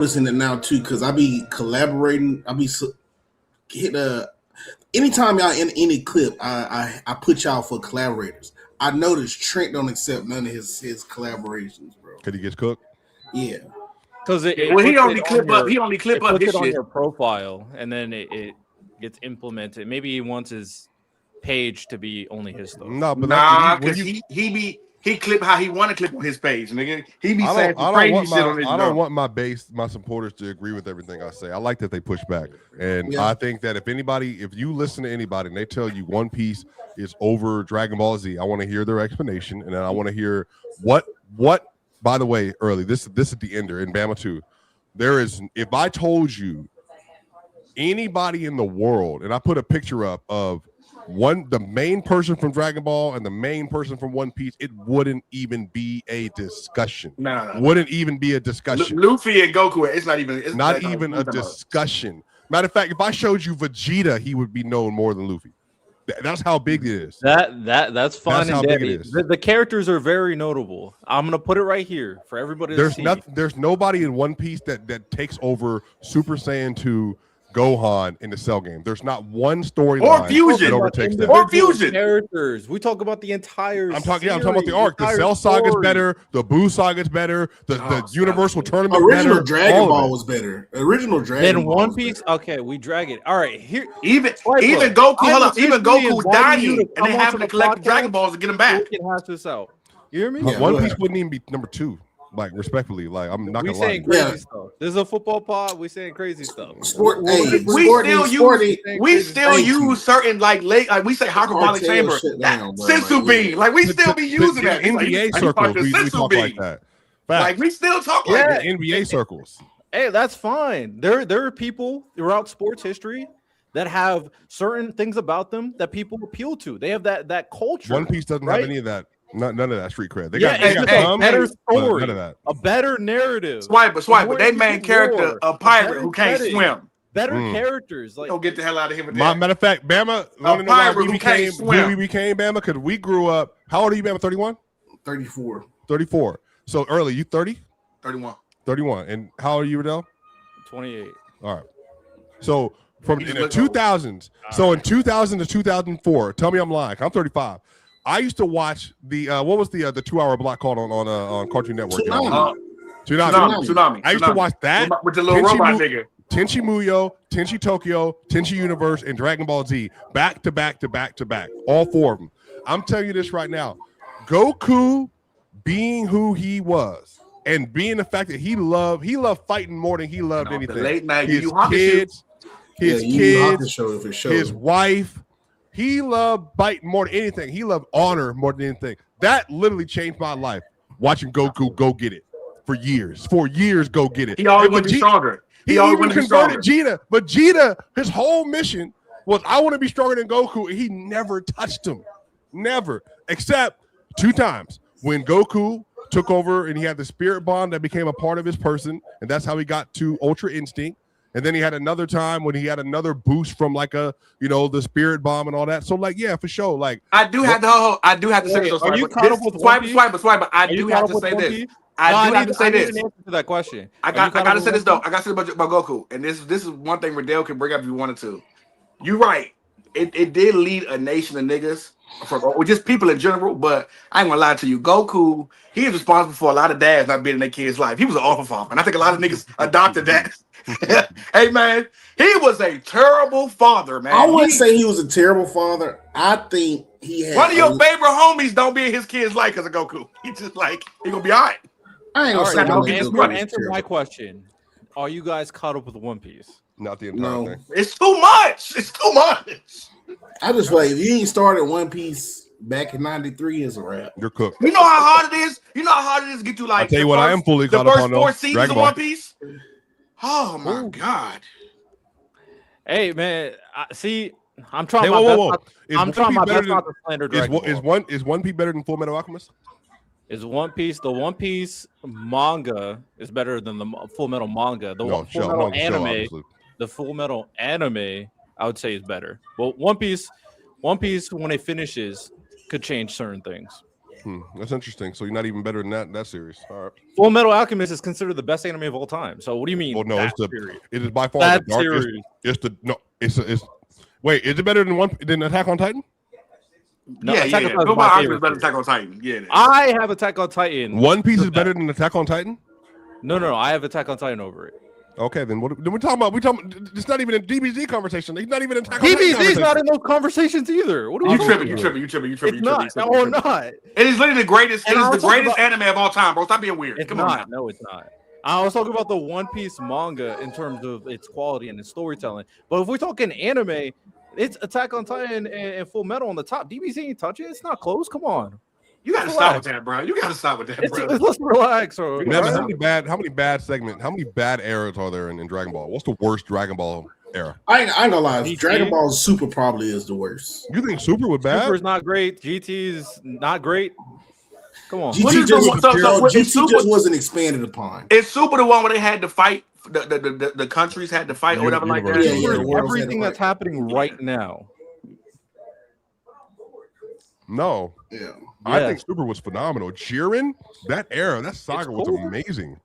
Listening it now too, because I be collaborating. Hit anytime y'all in any clip, I put y'all for collaborators. I noticed Trent don't accept none of his collaborations, bro. Cause he gets cooked. Yeah, because he only clip up. He only clip up his on shit. your profile, and then it gets implemented. Maybe he wants his page to be only his stuff. No, but because he clip how he want to clip on his page, nigga. He be saying some crazy shit on his. I don't want my supporters to agree with everything I say. I like that they push back, and I think that if you listen to anybody and they tell you One Piece is over Dragon Ball Z, I want to hear their explanation, and then I want to hear what. By the way, early this is the ender in Bama 2. There is, if I told you anybody in the world, and I put a picture up of the main person from Dragon Ball and the main person from One Piece, it wouldn't even be a discussion. No. Wouldn't even be a discussion. Luffy and Goku, it's not even a discussion. Matter of fact, if I showed you Vegeta, he would be known more than Luffy. That's how big it is. That's fine. That's how big it is. The characters are very notable. I'm gonna put it right here for everybody to see. There's nobody in One Piece that takes over Super Saiyan 2 Gohan in the Cell game. There's not one storyline or fusion that overtakes that. Or fusion characters. We talk about the entire. I'm talking about the arc. The Cell Saga's better. The Buu Saga's better. The Universal Tournament. Original Dragon Ball was better. Original Dragon. Then One Piece. Okay, we drag it. All right, here. Even Goku. Hold up. Even Goku dying, and they having to collect the Dragon Balls to get them back. We can hash this out. You hear me? Yeah, One Piece wouldn't even be number 2. Like, respectfully, like, I'm not gonna lie. We saying crazy stuff. This is a football pod. We saying crazy stuff. We still use certain like we say hyperbolic chamber, sensu bean. Like we still be using that. NBA circles, we talk like that. Like we still talk like that. NBA circles. Hey, that's fine. There are people throughout sports history that have certain things about them that people appeal to. They have that culture. One Piece doesn't have any of that. None of that street cred. They got a better story, none of that. A better narrative. Swiper. They main character, a pirate who can't swim. Better characters. Like, don't get the hell out of here with that. Matter of fact, Bama. A pirate who can't swim. We became Bama because we grew up. How old are you, Bama? 31? 34. 34. So early. You 30? 31. 31. And how old are you, Riddell? 28. All right. So from in the 2000s. So in 2000 to 2004. Tell me I'm lying. I'm 35. I used to watch the what was the 2-hour block called on Cartoon Network? Tsunami. I used to watch that with the little robot nigga. Tenchi Muyo, Tenchi Tokyo, Tenchi Universe, and Dragon Ball Z back to back. All 4 of them. I'm telling you this right now. Goku being who he was and being the fact that he loved fighting more than he loved anything. The late night his kids, his wife. He loved fighting more than anything. He loved honor more than anything. That literally changed my life. Watching Goku go get it for years. For years, go get it. He always wanted to be stronger. He even converted Vegeta. But Vegeta, his whole mission was, I want to be stronger than Goku. And he never touched him. Never. Except 2 times. When Goku took over and he had the spirit bond that became a part of his person. And that's how he got to Ultra Instinct. And then he had another time when he had another boost from like the spirit bomb and all that. So like, yeah, for sure. Like I do have to say this. Are you caught up with Swiper. I do have to say this. I do have to say this. Answer to that question. I got to say this though. I got to say about Goku. And this is one thing Riddell can bring up if you wanted to. You're right. It did lead a nation of niggas, or just people in general. But I ain't gonna lie to you. Goku, he is responsible for a lot of dads not being in their kids' life. He was an awful father, and I think a lot of niggas adopted that. Hey man, he was a terrible father, man. I wouldn't say he was a terrible father. I think he had one of your favorite homies don't be in his kid's life because of Goku. He just like he gonna be all right. I ain't gonna answer my question. Are you guys caught up with One Piece? Not the entire thing. It's too much. I just like if you ain't started One Piece back in '93 is a wrap. You're cooked. You know how hard it is. You know how hard it is to get through like. I tell you what, I am fully caught up on the first 4 seasons of One Piece. Oh my God! Hey man, see, I'm trying my best. I'm trying my best not to slander Dragon Ball. Is One Piece better than Full Metal Alchemist? Is One Piece the One Piece manga is better than the Full Metal manga? The Full Metal anime, I would say is better. Well, One Piece when it finishes could change certain things. That's interesting. So you're not even better than that series. All right. Full Metal Alchemist is considered the best anime of all time. So what do you mean? Well, no, it is by far that the darkest. It's wait, is it better than Attack on Titan? No, yeah. Go by argument better than Attack on Titan. Yeah. I have Attack on Titan. One Piece is better than Attack on Titan? No. I have Attack on Titan over it. Okay, then what we're talking about? It's not even a DBZ conversation. He's not even in Attack on Titan. DBZ's not in those conversations either. What are you tripping? It's not. No, not. It is literally the greatest. It is the greatest anime of all time, bro. Stop being weird. Come on. No, it's not. I was talking about the One Piece manga in terms of its quality and its storytelling. But if we're talking anime, it's Attack on Titan and Full Metal on the top. DBZ ain't touching it. It's not close. Come on. You gotta stop with that, bro. Let's relax. Bro. Man, how many bad eras are there in Dragon Ball? What's the worst Dragon Ball era? I ain't gonna lie. GT? Dragon Ball Super probably is the worst. You think Super was bad? Super's not great. GT's not great. Come on. GT just wasn't expanded upon. Is Super the one where they had to fight? The countries had to fight or whatever like that. Yeah, everything that's happening right now. No. Yeah. I think Super was phenomenal. Jiren, that saga was amazing.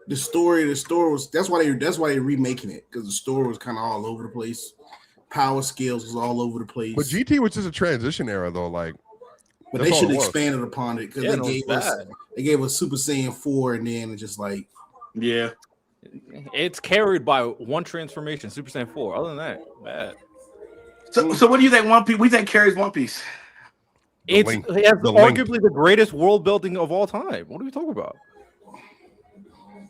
The story was that's why they're remaking it, because the story was kind of all over the place. Power scales was all over the place. But GT was just a transition era though, but they should have expanded upon it, because they gave us Super Saiyan 4 and then just it's carried by one transformation, Super Saiyan 4. Other than that, bad. So what do you think One Piece? We think carries One Piece. It has arguably the greatest world building of all time. What are we talking about?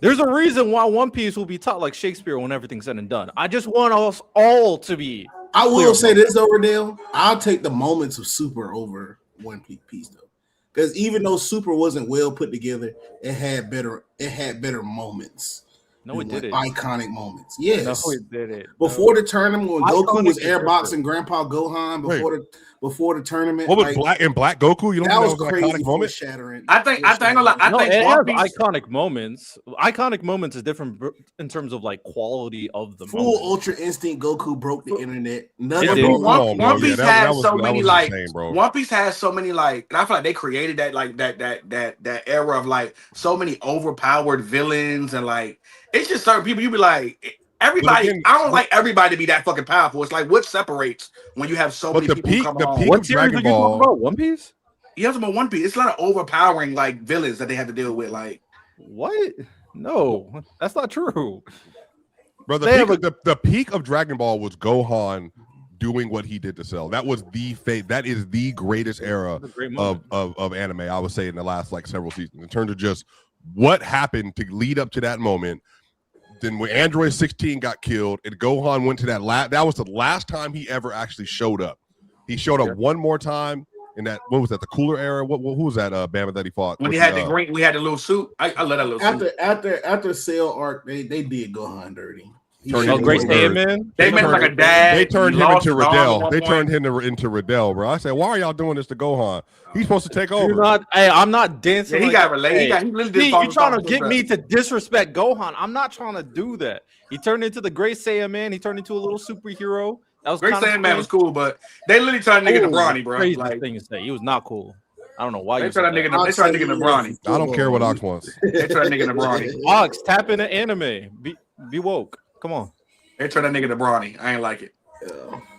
There's a reason why One Piece will be taught like Shakespeare when everything's said and done. I just want us all to be. I will say this though, Riddell. I'll take the moments of Super over One Piece though, because even though Super wasn't well put together, it had better moments. No, it didn't. Iconic moments. Yes. No, it didn't. Before the tournament, when Goku was airboxing Grandpa Gohan before the tournament. What was Black Goku? You know, that was crazy. Iconic moment? Shattering. I think it has iconic moments. Iconic moments is different in terms of quality of the full moment. Ultra Instinct Goku broke the internet. One Piece has so many One Piece has so many and I feel like they created that era of so many overpowered villains and it's just certain people you be like. Everybody, I don't like everybody to be that fucking powerful. It's what separates when you have so many people come on. What series are you talking about? One Piece? You have about One Piece. It's a lot of overpowering villains that they have to deal with. What? No, that's not true. Bro, the peak of Dragon Ball was Gohan doing what he did to Cell. That was that is the greatest era of anime, I would say, in the last several seasons. In terms of just what happened to lead up to that moment. Then when Android 16 got killed and Gohan went to that was the last time he ever actually showed up. He showed up one more time in that, what was that, the cooler era? Who was that Bama that he fought? When he had the green, we had the little suit. I love that little suit. After Cell arc, they did Gohan dirty. Great Saiyaman. They made like a dad. They turned him into Riddell. They turned him into Riddell, bro. I said, why are y'all doing this to Gohan? He's supposed to take over. I'm not dancing. Yeah, he got related. He literally you're trying to get me to disrespect Gohan. I'm not trying to do that. He turned into the Great Saiyaman. He turned into a little superhero. That was Great Saiyaman was cool, but they literally turned nigga to Brawny, bro. Crazy thing to say. He was not cool. I don't know why they turned nigga to Brawny. I don't care what Ox wants. They turned nigga to Brawny. Ox, tap into anime. Be woke. Come on. They turned that nigga to Brawny. I ain't like it.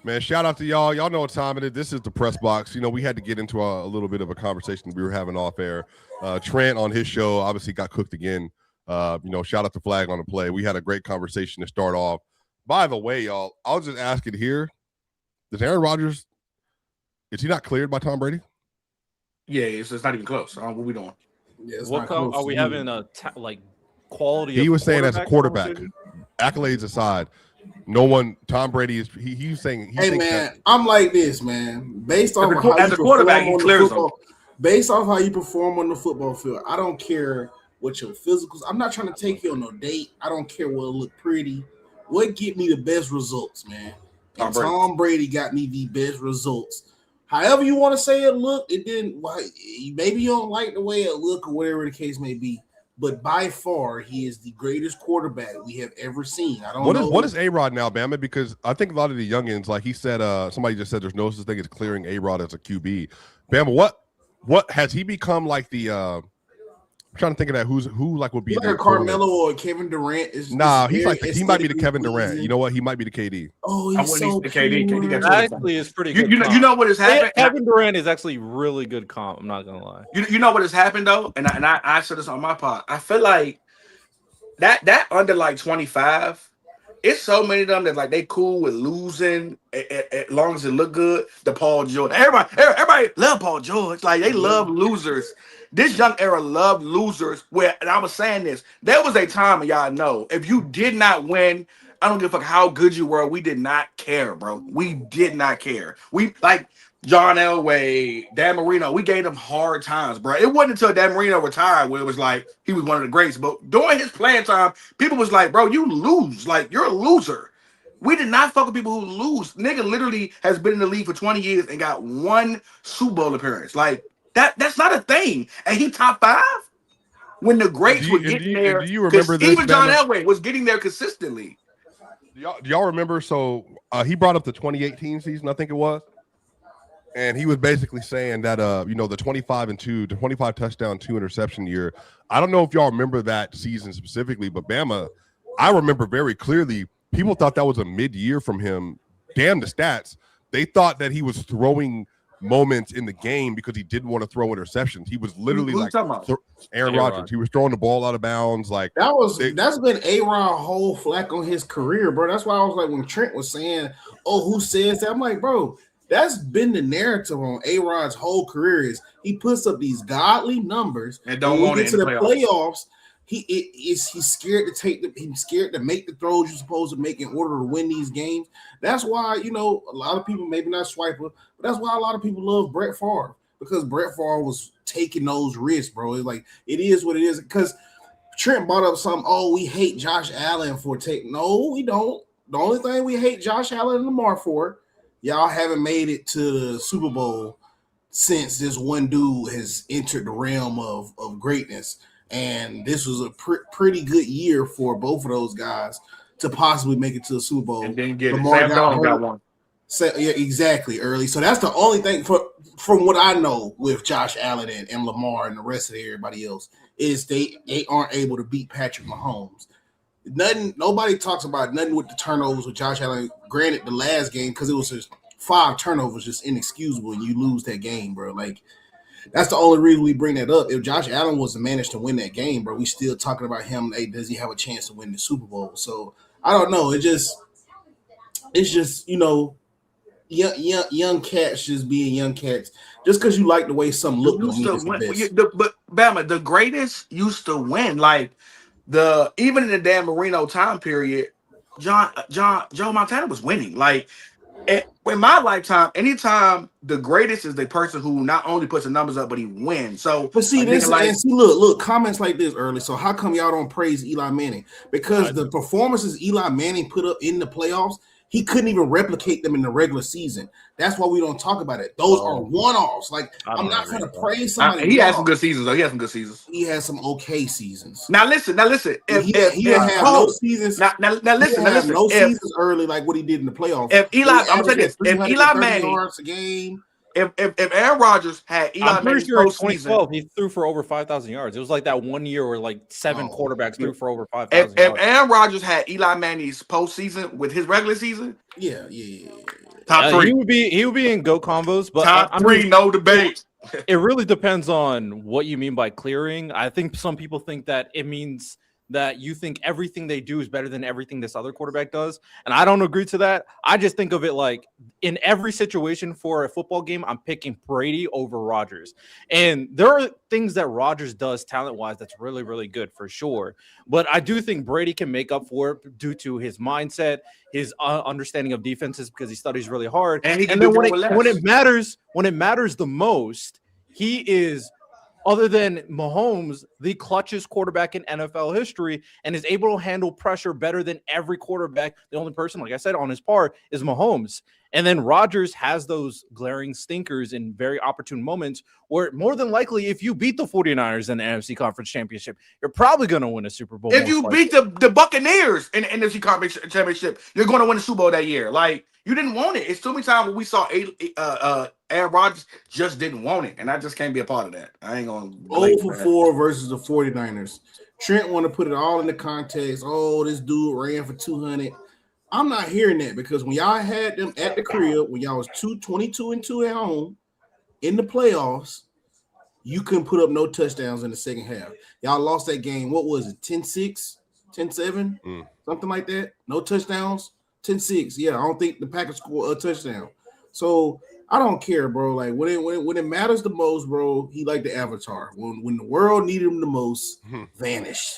Man, shout out to y'all. Y'all know what time it is. This is the press box. You know, we had to get into a little bit of a conversation we were having off air. Trent on his show obviously got cooked again. Shout out to Flag on the Play. We had a great conversation to start off. By the way, y'all, I was just asking here, is Aaron Rodgers, is he not cleared by Tom Brady? Yeah, it's not even close. What we doing? Yeah, what are we having a quality? He was saying as a quarterback, accolades aside, no one. Tom Brady is. He's saying. Hey man, I'm like this, man. Based off as a quarterback, he clears them. Based off how you perform on the football field, I don't care what your physicals. I'm not trying to take you on no date. I don't care what look pretty. What get me the best results, man? And Tom Brady got me the best results. However you want to say it, look, it didn't. Maybe you don't like the way it look or whatever the case may be. But by far, he is the greatest quarterback we have ever seen. I don't know. What is A-Rod now, Bama? Because I think a lot of the youngins, like he said, somebody just said there's no such thing as clearing A-Rod as a QB. Bama, what has he become like the? I'm trying to think of that. Who like would be like a Carmelo or Kevin Durant? He's like he might be the Kevin Durant. You know what? He might be the KD. Oh, he's so the KD. KD actually is pretty good. You know what has happened? Kevin Durant is actually really good comp. I'm not gonna lie. You know what has happened though, and I said this on my part. I feel like that under like 25. It's so many of them that like they cool with losing as long as it look good. The Paul George, everybody love Paul George. Like they love losers. This young era loved losers. Where, and I was saying this, there was a time, and y'all know, if you did not win, I don't give a fuck how good you were. We did not care, bro. We did not care. We like John Elway, Dan Marino. We gave them hard times, bro. It wasn't until Dan Marino retired where it was like he was one of the greats. But during his playing time, people was like, bro, you lose. Like, you're a loser. We did not fuck with people who lose. Nigga literally has been in the league for 20 years and got one Super Bowl appearance. Like, that's not a thing. And he top 5? When the greats were getting there. Do you remember this? Even John Elway was getting there consistently. Do y'all remember? So he brought up the 2018 season, I think it was. And he was basically saying that, the 25 touchdown, 2 interception year. I don't know if y'all remember that season specifically, but Bama, I remember very clearly, people thought that was a mid-year from him. Damn the stats. They thought that he was throwing moments in the game because he didn't want to throw interceptions. He was literally Aaron Rodgers. He was throwing the ball out of bounds. Like that's been A-Rod whole flack on his career, bro. That's why I was like, when Trent was saying, "Oh, who says that?" I'm like, bro. That's been the narrative on A-Rod's whole career is he puts up these godly numbers and don't want get to the playoffs. He's scared to he's scared to make the throws you're supposed to make in order to win these games. That's why, a lot of people, maybe not Swiper, but that's why a lot of people love Brett Favre, because Brett Favre was taking those risks, bro. It's like, it is what it is. Because Trent brought up something, we hate Josh Allen for taking. No, we don't. The only thing we hate Josh Allen and Lamar for, y'all haven't made it to the Super Bowl since this one dude has entered the realm of greatness. And this was a pretty good year for both of those guys to possibly make it to the Super Bowl. And then get Sam Darnold got one. Yeah, exactly, early. So that's the only thing from what I know with Josh Allen and Lamar and the rest of everybody else is they aren't able to beat Patrick Mahomes. Nobody talks about nothing with the turnovers with Josh Allen. Granted, the last game, because it was just 5 turnovers, just inexcusable, and you lose that game, bro. Like, that's the only reason we bring that up. If Josh Allen was to manage to win that game, bro, we still talking about him. Hey, does he have a chance to win the Super Bowl? So I don't know. It's just young cats just being young cats. Just because you like the way some look, but Bama, the greatest used to win. Like, even in the Dan Marino time period, Joe Montana was winning. Like, in my lifetime, anytime the greatest is the person who not only puts the numbers up, but he wins. So, but see this, look, comments like this early. So how come y'all don't praise Eli Manning? Because the performances Eli Manning put up in the playoffs, he couldn't even replicate them in the regular season. That's why we don't talk about it. Those are one-offs. Like, I'm not going to praise somebody. He had some good seasons, though. He had some good seasons. He had some okay seasons. Now listen. If he have no seasons. Now listen. No seasons early like what he did in the playoffs. If Eli, I'm gonna say this. If Eli Manning yards a game. If Aaron Rodgers had Eli Manning sure in 2012, he threw for over 5,000 yards. It was like that one year where like 7 quarterbacks threw for over 5,000 yards. If Aaron Rodgers had Eli Manning's postseason with his regular season, yeah. Top 3. He would be in GOAT combos, but top 3, no debate. It really depends on what you mean by clearing. I think some people think that it means that you think everything they do is better than everything this other quarterback does. And I don't agree to that. I just think of it like in every situation for a football game, I'm picking Brady over Rodgers. And there are things that Rodgers does talent-wise that's really, really good for sure. But I do think Brady can make up for it due to his mindset, his understanding of defenses because he studies really hard. And then when it matters the most, he is, other than Mahomes, the clutchest quarterback in NFL history and is able to handle pressure better than every quarterback. The only person, like I said, on his par is Mahomes. And then Rodgers has those glaring stinkers in very opportune moments where more than likely, if you beat the 49ers in the NFC Conference Championship, you're probably going to win a Super Bowl. If you beat the Buccaneers in the NFC Conference Championship, you're going to win the Super Bowl that year. Like, you didn't want it. It's too many times when we saw Aaron Rodgers just didn't want it, and I just can't be a part of that. I ain't gonna. 0-4 versus the 49ers. Trent want to put it all in the context. Oh, this dude ran for 200. I'm not hearing that because when y'all had them at the crib, when y'all was 22-2 at home in the playoffs, you couldn't put up no touchdowns in the second half. Y'all lost that game. What was it? 10-6, 10-7, something like that. No touchdowns. 10-6. Yeah, I don't think the Packers scored a touchdown. So I don't care, bro. Like when it matters the most, bro, he like the Avatar. When the world needed him the most, vanished.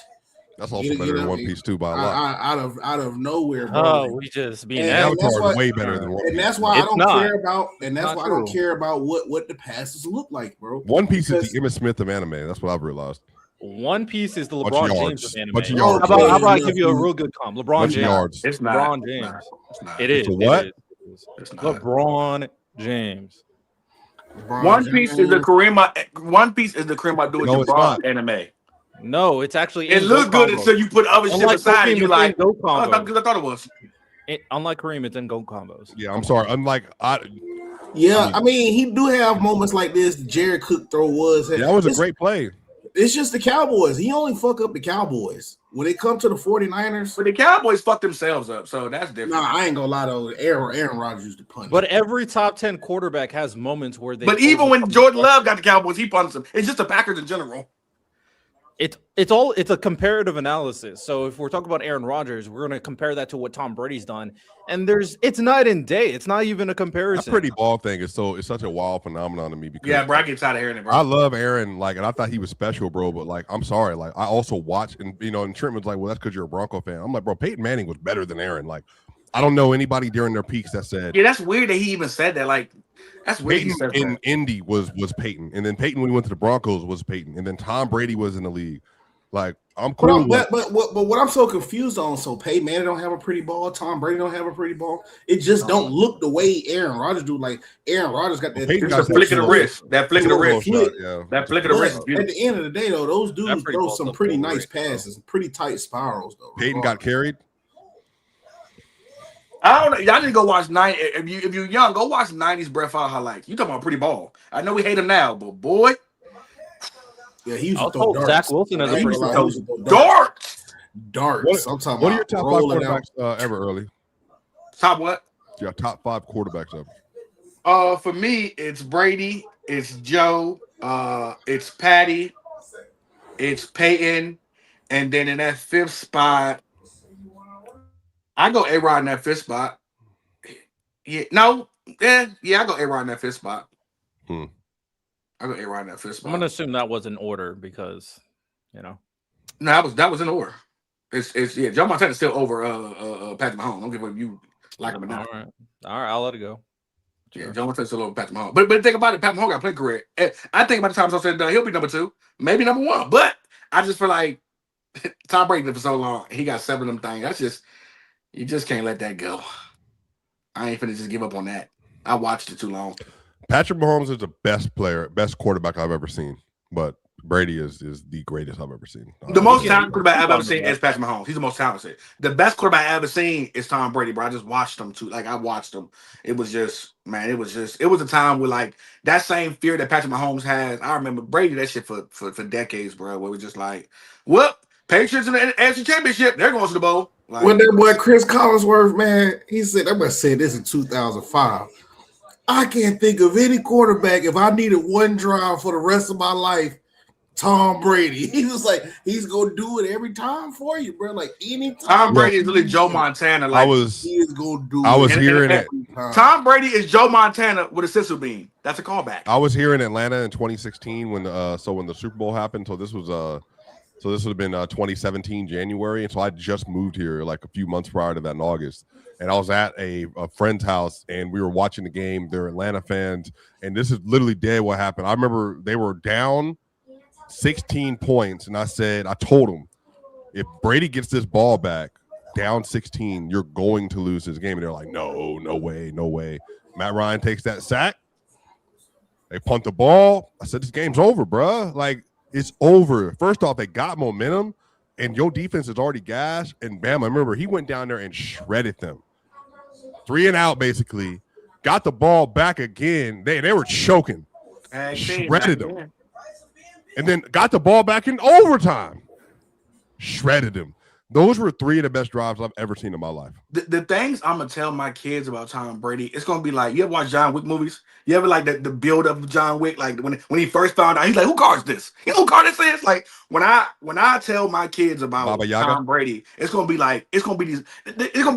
That's also better than One Piece too by a lot. Out of nowhere, bro. Oh, we just being Avatar is way better than One Piece. And that's why I don't care about. And that's why I don't care about what the passes look like, bro. One Piece is the Emmitt Smith of anime. That's what I've realized. One Piece is the LeBron James of anime. How about I give you a real good comp? LeBron James. Yards. It's not. LeBron James. It's not. It is. What? It's not. LeBron James. One Piece is the Kareem. One Piece is the Kareem Abdul-Jabbar anime. No, it's actually. It looks good until you put other shit aside and you like. I thought it was. Unlike Kareem, it's in goat combos. Yeah, I'm sorry. I mean, he do have moments like this. The Jared Cook throw was. That was a great play. It's just the Cowboys. He only fuck up the Cowboys. When it comes to the 49ers. But the Cowboys fucked themselves up, so that's different. Nah, I ain't gonna lie though. Aaron Rodgers used to punch. But every top 10 quarterback has moments where they. But even when Jordan Love got the Cowboys, he punched them. It's just the Packers in general. It's a comparative analysis. So if we're talking about Aaron Rodgers, we're gonna compare that to what Tom Brady's done, and it's night and day. It's not even a comparison. That pretty ball thing is it's such a wild phenomenon to me because bro, I get tired of hearing it, bro. I love Aaron, and I thought he was special, bro. But I'm sorry, I also watch and Trent was like, well, that's because you're a Bronco fan. I'm like, bro, Peyton Manning was better than Aaron. I don't know anybody during their peaks that said. Yeah, that's weird that he even said that. That's weird. Peyton in Indy was Peyton, and then Peyton when he went to the Broncos was Peyton, and then Tom Brady was in the league. I'm cool. But what I'm so confused on, so Peyton Manning don't have a pretty ball, Tom Brady don't have a pretty ball. It just don't look the way Aaron Rodgers do. Like Aaron Rodgers got that flick of the wrist. That flick of the wrist. That flick of the wrist. At the end of the day, though, those dudes throw some pretty nice passes, pretty tight spirals, though. Peyton got carried. I don't know. Y'all need to go watch if you're young, go watch 90s Brett Favre highlights. You talking about pretty ball. I know we hate him now, but boy. Yeah, he used to throw darts. Zach Wilson as a pretty darts. What are your top 5 quarterbacks ever, early? Top what? Yeah, top 5 quarterbacks ever. For me, it's Brady, it's Joe, it's Patty, it's Peyton, and then in that 5th spot, I go A-Rod in that 5th spot. I go A-Rod in that 5th spot. I go A-Rod in that 5th spot. I'm gonna assume that was in order because, No, that was in order. It's Joe Montana's still over Patrick Mahomes. Don't give a you like him or not. All right, I'll let it go. Yeah, Joe Montana's still over Patrick Mahomes. But think about it, Patrick Mahomes got playing career. I think by the time it's all said and done, he'll be number 2, maybe number 1. But I just feel like Tom Brady did for so long. He got 7 of them things. That's just you just can't let that go. I ain't finna just give up on that. I watched it too long. Patrick Mahomes is the best quarterback I've ever seen, but Brady is the greatest I've ever seen. The most talented quarterback I've ever seen is Patrick Mahomes. He's the most talented. The best quarterback I've ever seen is Tom Brady, bro. I just watched him too. I watched him. It was a time where that same fear that Patrick Mahomes has. I remember Brady that shit for decades, bro. Where it was just Patriots in the AFC Championship, they're going to the bowl. When that boy Chris Collinsworth, man, he said, that must say this in 2005. I can't think of any quarterback if I needed one drive for the rest of my life. Tom Brady. He was like, he's gonna do it every time for you, bro. Anytime. Tom Brady is really Joe Montana. He is gonna do it. I was hearing it. Tom Brady is Joe Montana with a sizzle beam. That's a callback. I was here in Atlanta in 2016 when the Super Bowl happened. So this would have been 2017 January, and so I just moved here a few months prior to that in August. And I was at a friend's house, and we were watching the game. They're Atlanta fans, and this is literally dead what happened. I remember they were down 16 points, and I told them, if Brady gets this ball back, down 16, you're going to lose this game. And they're like, no way. Matt Ryan takes that sack. They punt the ball. I said, this game's over, bro. It's over. First off, they got momentum, and your defense is already gassed. And Bama, remember, he went down there and shredded them. 3 and out, basically. got the ball back again. They were choking, shredded them, and then got the ball back in overtime, shredded them. Those were 3 of the best drives I've ever seen in my life. The things I'm gonna tell my kids about Tom Brady, it's gonna be like, you ever watch John Wick movies? You ever like the build up of John Wick? Like when he first found out, he's like, "Who guards this? You know who guard this is?" Like when I tell my kids about Tom Brady, it's gonna be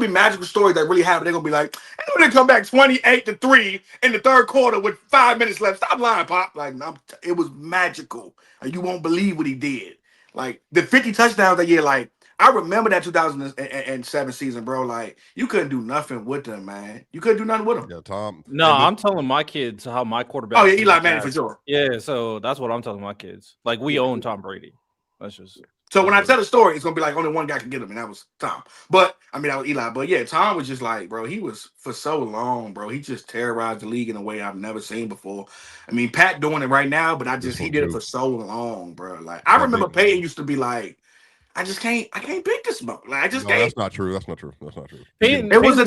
magical stories that really happen. They're gonna be like, "And they come back 28-3 in the third quarter with 5 minutes left. Stop lying, Pop!" Like it was magical, and you won't believe what he did. Like the 50 touchdowns that year, like. I remember that 2007 season, bro. Like, you couldn't do nothing with them, man. You couldn't do nothing with them. Yeah, Tom. No, I'm telling my kids how my quarterback. Oh, yeah, Eli Manning for sure. Yeah, so that's what I'm telling my kids. Like, we own Tom Brady. That's just. So when I tell the story, it's gonna be like only one guy can get him, and that was Tom. But I mean, that was Eli. But yeah, Tom was just like, bro. He was for so long, bro. He just terrorized the league in a way I've never seen before. I mean, Pat doing it right now, but he did it for so long, bro. Like I remember Peyton used to be like. I can't beat this smoke. Like I just can't. That's not true. It was a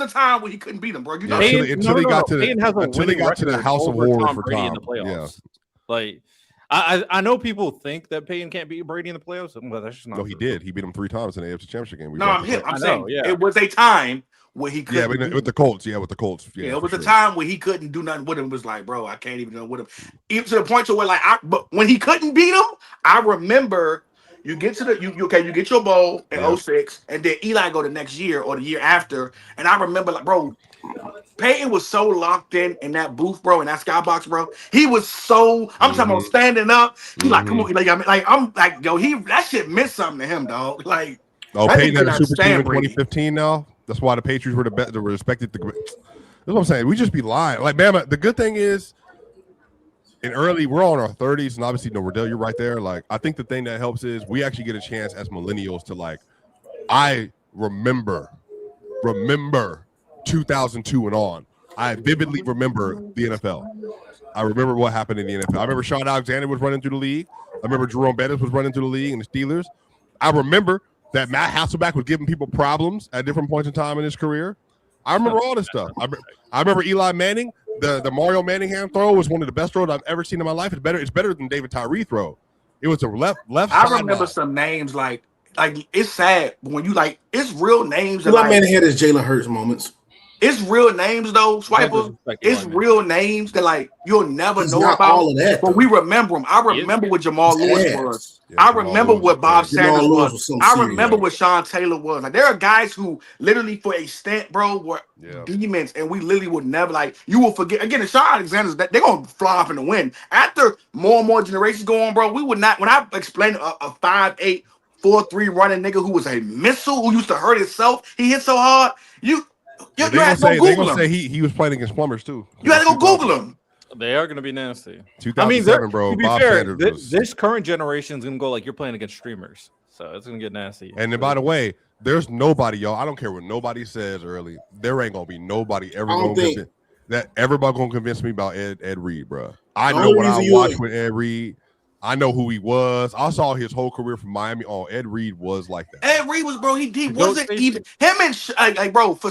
time when he couldn't beat him, bro. You know, until he got to the House of Horrors for Tom. In the playoffs. Yeah. Like I know people think that Peyton can't beat Brady in the playoffs, but that's just not. No, he did. He beat him 3 times in the AFC Championship game. I'm saying it was a time where he couldn't. Yeah, with the Colts. Yeah, with the Colts. Yeah, it was a time where he couldn't do nothing with him. It was like, bro, I can't even do with him. Even to the point to where but when he couldn't beat him, I remember. You get to you get your bowl in 06, and then Eli go the next year or the year after. And I remember, like, bro, Peyton was so locked in that booth, bro, in that skybox, bro. He was so I'm talking about standing up. He's like, come on, I'm like, yo, that shit meant something to him, dog. Like, Peyton had a super team in 2015 now. That's why the Patriots were the best. They were respected. That's what I'm saying. We just be lying. Like, man, the good thing is. We're all in our 30s, and obviously, Riddell, you're right there. Like, I think the thing that helps is we actually get a chance as millennials to I remember 2002 and on. I vividly remember the NFL. I remember what happened in the NFL. I remember Sean Alexander was running through the league. I remember Jerome Bettis was running through the league and the Steelers. I remember that Matt Hasselbeck was giving people problems at different points in time in his career. I remember all this stuff. I remember Eli Manning. The Mario Manningham throw was one of the best throws I've ever seen in my life. It's better than David Tyree throw. It was a left. I remember some names like it's sad when you it's real names. Eli Manning had his Jalen Hurts moments. It's real names though, Swiper. It's real names that you'll never know about. All of that, but we remember them. I remember what Jamal Lewis was. Yeah, I remember what Bob Sanders was. I remember what Sean Taylor was. Like there are guys who literally for a stint, bro, were demons, and we literally would never you will forget again. The Sean Alexander's they're gonna fly off in the wind. After more and more generations go on, bro, we would not. When I explained a 5'8", 4'3" running nigga who was a missile who used to hurt himself, he hit so hard. They're gonna say he was playing against plumbers too. You had to go Google him. They are gonna be nasty. 2007, bro. To be fair, this current generation is gonna go you're playing against streamers, so it's gonna get nasty. And then, by the way, there's nobody, y'all. I don't care what nobody says early. There ain't gonna be nobody ever gonna convince me about Ed Reed, bro. I know what I watched with Ed Reed. I know who he was. I saw his whole career from Miami. Oh, Ed Reed was like that. Ed Reed was, bro. He wasn't even him and bro for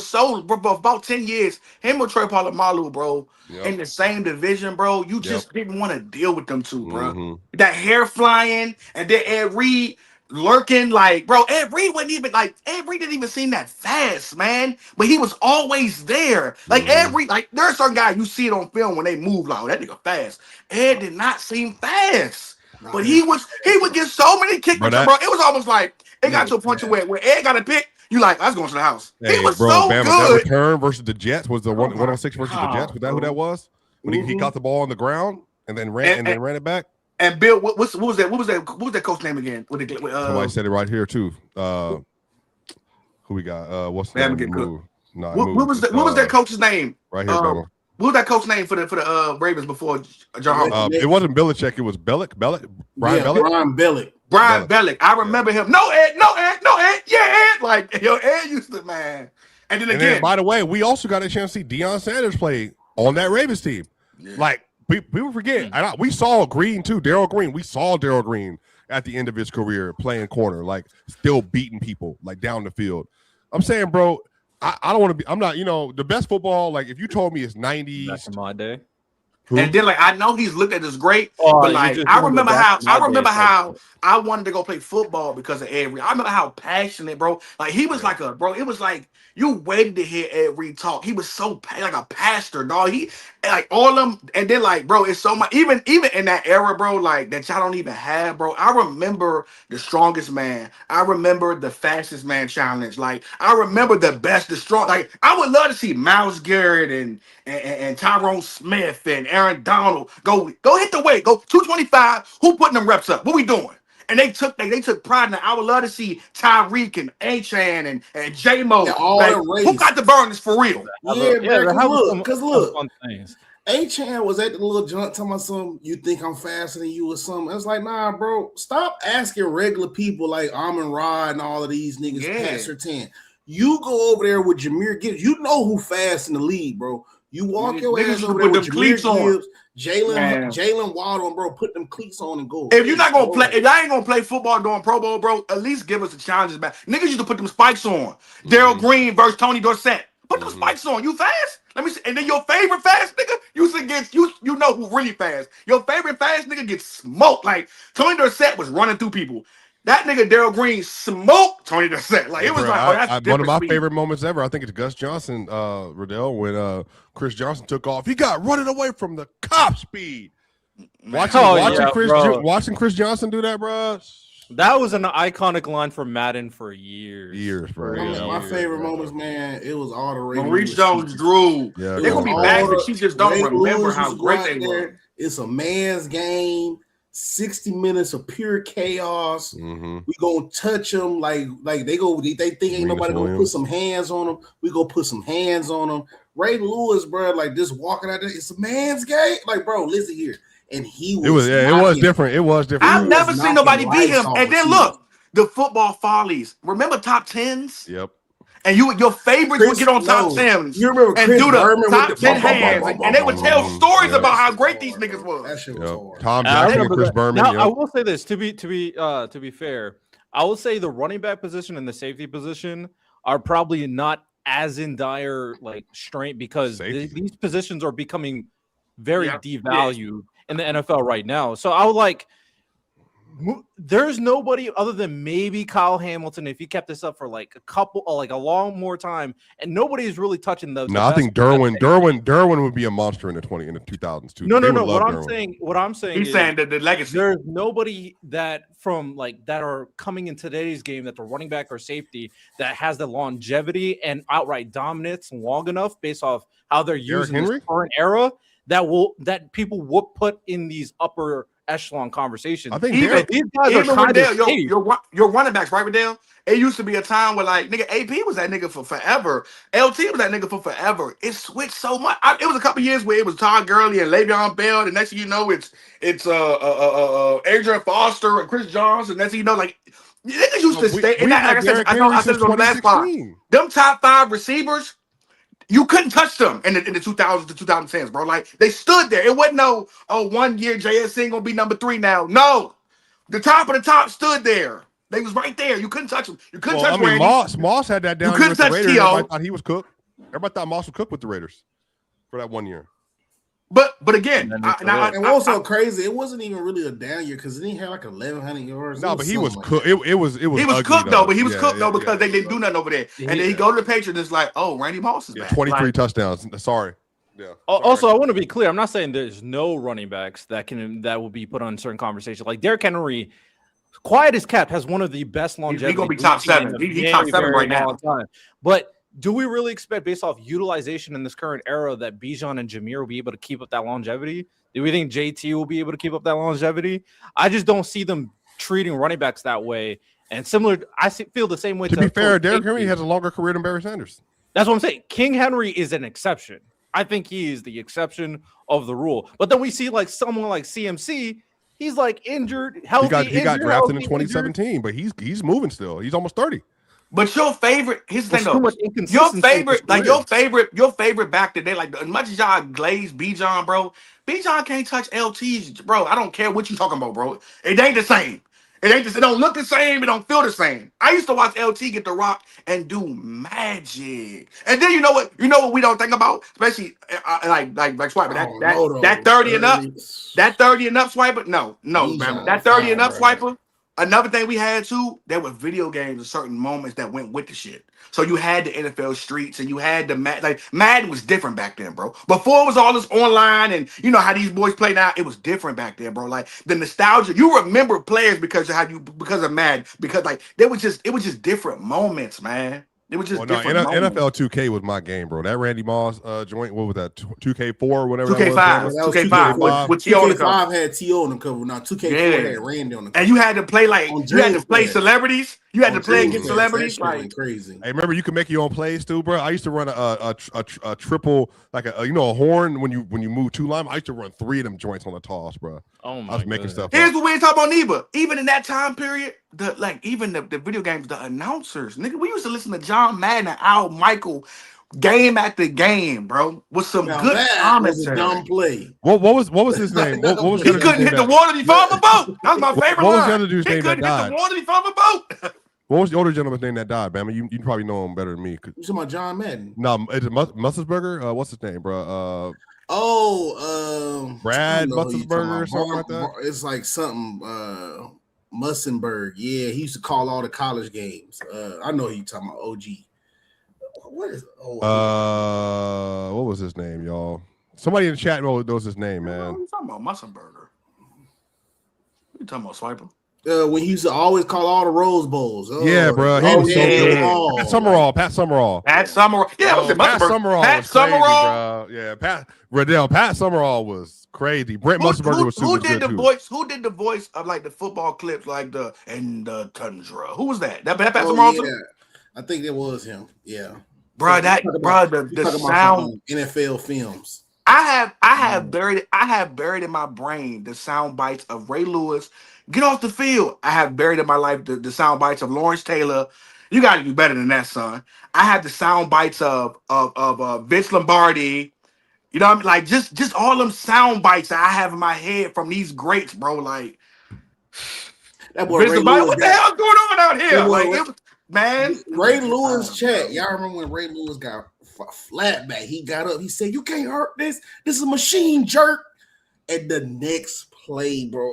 about 10 years. Him and Troy Polamalu, bro, in the same division, bro. You just didn't want to deal with them two, bro. That hair flying and then Ed Reed lurking, bro. Ed Reed Ed Reed didn't even seem that fast, man. But he was always there. Ed Reed, there are some guys you see it on film when they move that nigga fast. Ed did not seem fast. But he would get so many kick returns, bro. It was almost it got to a point to where Ed got a pick. You let's go to the house. Hey, he was bro, so Bama, good. That return versus the Jets was the 106 versus the Jets. Was that who that was? When he got the ball on the ground and then ran it back. And Bill, what was that? What was that coach name again? Somebody said it right here too. Who we got? What's the name? What was that coach's name? Right here, Bama. What was that coach name for the Ravens before John Harbaugh? It wasn't Belichick. It was Brian Bellick. Brian Bellick. I remember him. No Ed. Yeah, Ed. Ed used to, man. And then by the way, we also got a chance to see Deion Sanders play on that Ravens team. Yeah. People forget. We saw Green too. Darryl Green. We saw Darryl Green at the end of his career playing corner, still beating people down the field. I'm saying, bro, I don't want to be. I'm not. The best football. Like if you told me it's 90s. Back in my day. And then I know he's looked at as great, Oh, but I remember how I wanted to go play football because of Ed Reed. I remember how passionate, bro. Like he was like it was like you waited to hear Ed Reed talk. He was so like a pastor, dog. He like all them, and then bro, it's so much. Even in that era, bro, like that y'all don't even have, bro. I remember the strongest man. I remember the fastest man challenge. Like I remember the best, the strong. Like I would love to see Myles Garrett and Tyrone Smith and Aaron Donald go hit the weight, go 225. Who putting them reps up? What we doing? And they took pride in it. I would love to see Tyreek and A-Chan and J-Mo. Who got the burners for real? Because look, A-Chan was at the little joint talking about something, you think I'm faster than you or something. I was like, nah, bro, stop asking regular people like Amon Ra and all of these niggas past or 10. You go over there with Jahmyr Gibbs. You know who fast in the league, bro. You walk your ass over there with Jahmyr Gibbs, Jalen Waddle, bro. Put them cleats on and go. If you're not gonna play, if y'all ain't gonna play football during Pro Bowl, bro, at least give us the challenges back. Niggas used to put them spikes on. Darrell Green versus Tony Dorsett. Put them spikes on. You fast? Let me see. And then your favorite fast nigga, you know who really fast. Your favorite fast nigga gets smoked. Like Tony Dorsett was running through people. That nigga Darrell Green smoked Tony Dorsett. Like it was that's one of my favorite moments ever. I think it's Gus Johnson, Riddell, when Chris Johnson took off. He got running away from the cop speed. Watching Chris Johnson do that, bro. That was an iconic line from Madden for years. Bro. My favorite moments, man, it was all the Ray Maurice Jones-Drew. Yeah, they're gonna be back, but she just don't remember how great they were. It's a man's game. 60 minutes of pure chaos. We gonna touch them like they think ain't nobody gonna put some hands on them. We gonna put some hands on them. Ray Lewis, bro, like just walking out there, it's a man's game. Like, bro, listen here. And it was different. It was different. I've never seen nobody beat him. And then look, the football follies. Remember top 10s? Yep. And your favorites would get on top 10s. You remember and Chris do the Berman top with 10 hands, and they would tell stories about how great these niggas was. That shit was hard. Tom Jackson and Chris Berman. Now, I will say this to be fair. I will say the running back position and the safety position are probably not as in dire strength because these positions are becoming very devalued in the NFL right now. So I would there's nobody other than maybe Kyle Hamilton if he kept this up for a long more time, and nobody's really touching those. No, I think Derwin would be a monster in the 2000s too. No. What I'm saying he's saying that the legacy. There's nobody that that are coming in today's game that the running back or safety that has the longevity and outright dominance long enough based off how they're using this current era that people will put in these upper echelon conversations. I think these guys are kind of your running backs, right, Riddell? It used to be a time where nigga AP was that nigga for forever. LT was that nigga for forever. It switched so much. It was a couple years where it was Todd Gurley and Le'Veon Bell. The next thing you know, it's Adrian Foster and Chris Johnson. Next thing you know, niggas used to stay. And I said it on the last part. Them top 5 receivers. You couldn't touch them in the 2000s to 2010s, bro. They stood there. It wasn't no 1 year JSN gonna be number 3 now. No, the top of the top stood there. They was right there. You couldn't touch them. You couldn't touch Randy. Moss had that down. You couldn't touch T.O. Everybody thought he was cooked. Everybody thought Moss was cooked with the Raiders for that 1 year. But again, and what was so crazy? It wasn't even really a down year because he had 1,100 yards. No, but he was cooked. It was. He was cooked though. But he was cooked though because they didn't do nothing over there. And then he go to the Patriots. It's Randy Moss is back. 23 touchdowns. Sorry. Yeah. Also, I want to be clear. I'm not saying there's no running backs that will be put on certain conversations. Like Derrick Henry, quiet as kept, has one of the best longevity. He's gonna be top 7. He's top 7 right now. But do we really expect, based off utilization in this current era, that Bijan and Jahmyr will be able to keep up that longevity? Do we think JT will be able to keep up that longevity? I just don't see them treating running backs that way. And I feel the same way. To be fair, Derrick Henry has a longer career than Barry Sanders. That's what I'm saying. King Henry is an exception. I think he is the exception of the rule. But then we see someone like CMC. He's injured, healthy. He got drafted in 2017, but he's moving still. He's almost 30. But your favorite, here's the thing though. Your favorite back today, as much as y'all glaze Bijan, bro, Bijan can't touch LTs, bro. I don't care what you talking about, bro. It ain't the same. It ain't just, it don't look the same, it don't feel the same. I used to watch LT get the rock and do magic. And then you know what we don't think about, especially like Swiper. That 30 and up, that 30 and up Swiper. No, man. That 30 and up Swiper. Another thing we had too, there were video games and certain moments that went with the shit. So you had the NFL streets and you had the Madden was different back then, bro. Before it was all this online and you know how these boys play now, it was different back then, bro. Like the nostalgia, you remember players because of Madden, because like it was just different moments, man. It was just different moments. NFL 2K was my game, bro. That Randy Moss joint, what was that? 2K4 or whatever. 2K5. 2K5 with T.O. on the cover. 2K5 had T.O. on the cover. Now 2K4 had Randy on the cover. And you had to play celebrities. You had to play against celebrities. Like crazy. Hey, remember you could make your own plays too, bro. I used to run a triple, like a horn when you move two line. I used to run 3 of them joints on the toss, bro. Oh my! I was making stuff. Here's what we ain't talking about, Neba. Even in that time period, the video games, the announcers, nigga, we used to listen to John Madden and Al Michael game after game, bro, with some good commentary. Dumb play. What was his name? What was he couldn't hit the water before the boat. That was my favorite What line. was the other dude's name that died? He couldn't hit the water before the boat. What was the older gentleman's name that died, Bama? You probably know him better than me. You talking about John Madden? No, is it Musselsberger? What's his name, bro? Brad Musselsberger or something like that. It's like something Mussenberg. Yeah, he used to call all the college games. I know who you talking about. OG. What is? What was his name, y'all? Somebody in the chat knows his name, man. What you talking about, Mussenberger? What you talking about, Swiper? When he used to always call all the Rose Bowls. Yeah, bro. He was so good. Pat Summerall. Yeah, Pat Summerall. Pat Summerall. Crazy, bro. Yeah, Pat Summerall was crazy. Brent Musburger was super good too. Who did the voice of like the football clips, like the Tundra? Who was that? That Pat Summerall? Yeah. I think it was him. Yeah, bro. The sound NFL films. I have buried in my brain the sound bites of Ray Lewis. Get off the field. I have buried in my life the sound bites of Lawrence Taylor. You got to do better than that, son. I have the sound bites of Vince Lombardi. You know what I mean? Like just all them sound bites that I have in my head from these greats, bro. Like that boy Vince Lombardi, what the hell's going on out here? Ray Lewis chat. Y'all remember when Ray Lewis got flat back? He got up. He said, "You can't hurt this. This is a machine jerk." And the next play, bro.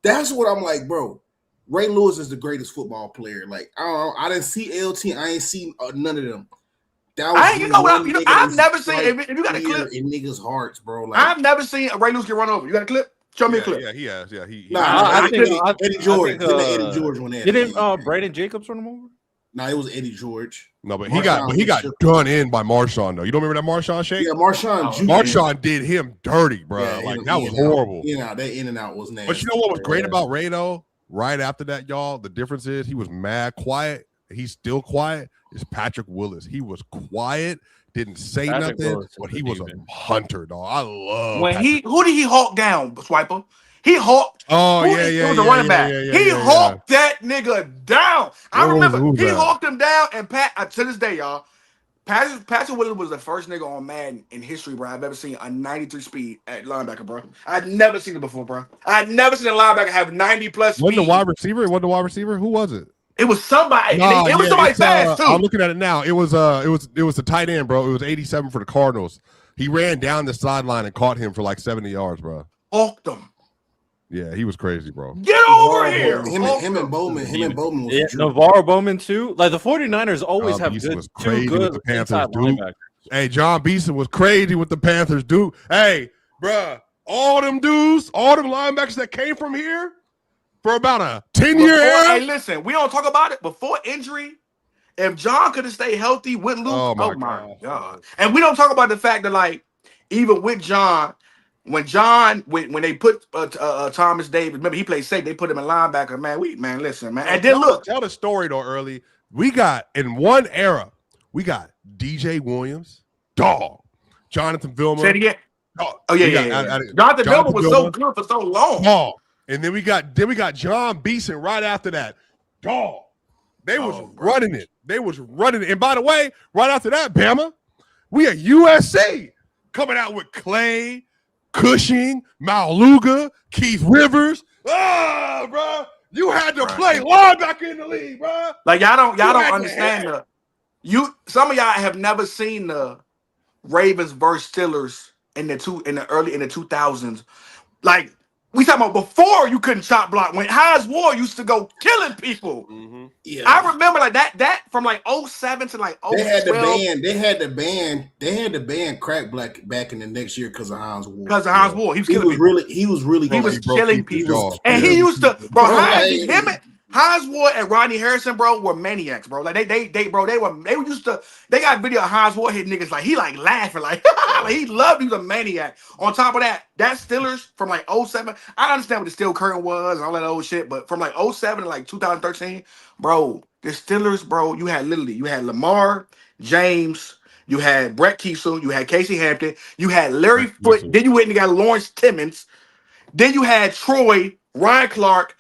That's what I'm like, bro. Ray Lewis is the greatest football player. Like, I didn't see LT. I ain't seen none of them. That was I've never seen. If you got a clip in niggas' hearts, bro. Like, I've never seen Ray Lewis get run over. You got a clip? Show me a clip. Yeah, he has. Yeah, he. I think Eddie George. Eddie George won that. Didn't Brandon Jacobs run him over? No, it was Eddie George. No, but he got done in by Marshawn though. You don't remember that Marshawn shake? Yeah, Marshawn did him dirty, bro. Yeah, that was horrible. That in and out was nasty. But you know what was great about Ray though? Right after that, y'all, the difference is he was mad quiet. He's still quiet. Is Patrick Willis. He was quiet, didn't say nothing, but he was a hunter, dog. I love who did he hawk down, Swiper? He hawked. Oh, yeah. He was a running back. He hawked that nigga down. I remember he hawked him down. And to this day, y'all, Patrick Willis was the first nigga on Madden in history, bro, I've ever seen a 93 speed at linebacker, bro. I'd never seen it before, bro. I'd never seen a linebacker have 90 plus speed. Wasn't the wide receiver? Who was it? It was somebody. It was somebody fast too. I'm looking at it now. It was the tight end, bro. It was 87 for the Cardinals. He ran down the sideline and caught him for like 70 yards, bro. Hawked him. Yeah, he was crazy, bro. Get over here. Him and Bowman. Was Navarro Bowman too. Like the 49ers always have Beeson good, was crazy good with the Panthers, dude. linebackers. Hey, John Beeson was crazy with the Panthers, dude. Hey, bruh, all them dudes, all them linebackers that came from here for about a 10-year era. Hey, listen, we don't talk about it before injury. If John could have stayed healthy, wouldn't lose. Oh my God. And we don't talk about the fact that, like, even with John, when they put Thomas Davis, remember he played safe, they put him in linebacker. Man, listen, man. And then look, tell the story though. Early, we got in one era, we got DJ Williams, dog, Jonathan Vilma. Say it again. Oh yeah. Jonathan Vilma was so good for so long. Dog. And then we got John Beeson right after that. Dog. They was running it. They was running it. And by the way, right after that, Bama, we at USC coming out with Clay, Cushing, Maluga, Keith Rivers. Bro. You had to play linebacker in the league, bro. Like y'all don't understand some of y'all have never seen the Ravens versus Steelers in the 2000s. Like we talking about before you couldn't chop block when Hines Ward used to go killing people. Mm-hmm. Yeah, I remember like that from like 07 to like 012. They had the ban crack black back in the next year because of Hines Ward. Because of Hines Ward, he was killing people. He was killing people, and he used to, bro. Hines Ward and Rodney Harrison, bro, were maniacs, bro. Like they used to. They got video of Hines Ward hitting niggas like he like laughing like, like he loved. He was a maniac. On top of that Steelers from like 07. I understand what the steel curtain was and all that old shit, but from like 07 to like 2013, bro, the Steelers, bro, you had Lamar, James, you had Brett Kiesel, you had Casey Hampton, you had Larry Foote, then you went and got Lawrence Timmons, then you had Troy, Ryan Clark.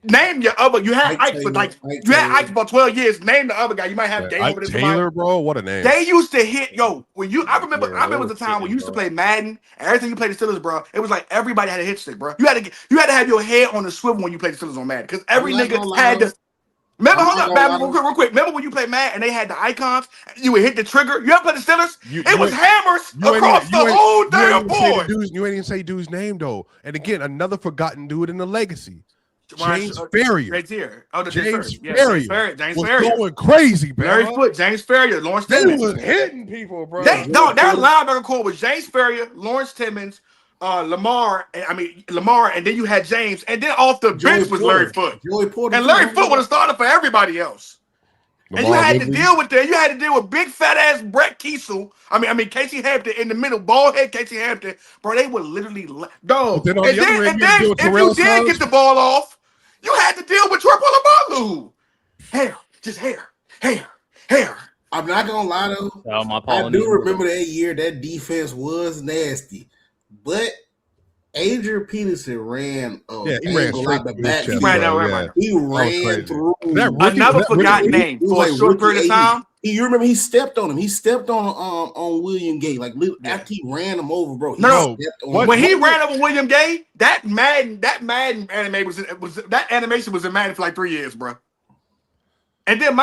Name your other. You had Ike for like you had Ike for about 12 years. Name the other guy. You might have game over this. Taylor, bro. What a name. They used to hit when you. I remember the time when you used to play Madden. And everything you played the Steelers, bro. It was like everybody had a hit stick, bro. You had to have your head on the swivel when you played the Steelers on Madden because every nigga had to. Remember, real quick. Remember when you played Madden and they had the icons? You would hit the trigger. You ever play the Steelers? It was hammers across the whole damn board. You ain't even say dude's name though. And again, another forgotten dude in the legacy. James Ferrier. Right here. Oh, James Ferrier. James was Ferrier. Going crazy, bro. Larry Foote, James Ferrier, Lawrence Timmons. They was hitting people, bro. Their linebacker core was James Ferrier, Lawrence Timmons, Lamar, and then you had James, and then off the bench was Larry Foote. And Larry Foote would have started for everybody else. Lamar, and you had to deal with that. You had to deal with big fat ass Brett Kiesel. I mean Casey Hampton in the middle, bald head Casey Hampton. Bro, they would literally go. And then if you did get the ball off, you had to deal with Troy Polamalu. Hair. I'm not gonna lie though. I do remember that year. That defense was nasty, but Adrian Peterson ran. He ran straight the back. He ran through. Another forgotten name for a short period of time. You remember he stepped on him. He stepped on William Gay. Like after he ran him over, bro. When he ran over William Gay, that Madden animation was in Madden for like 3 years, bro. And then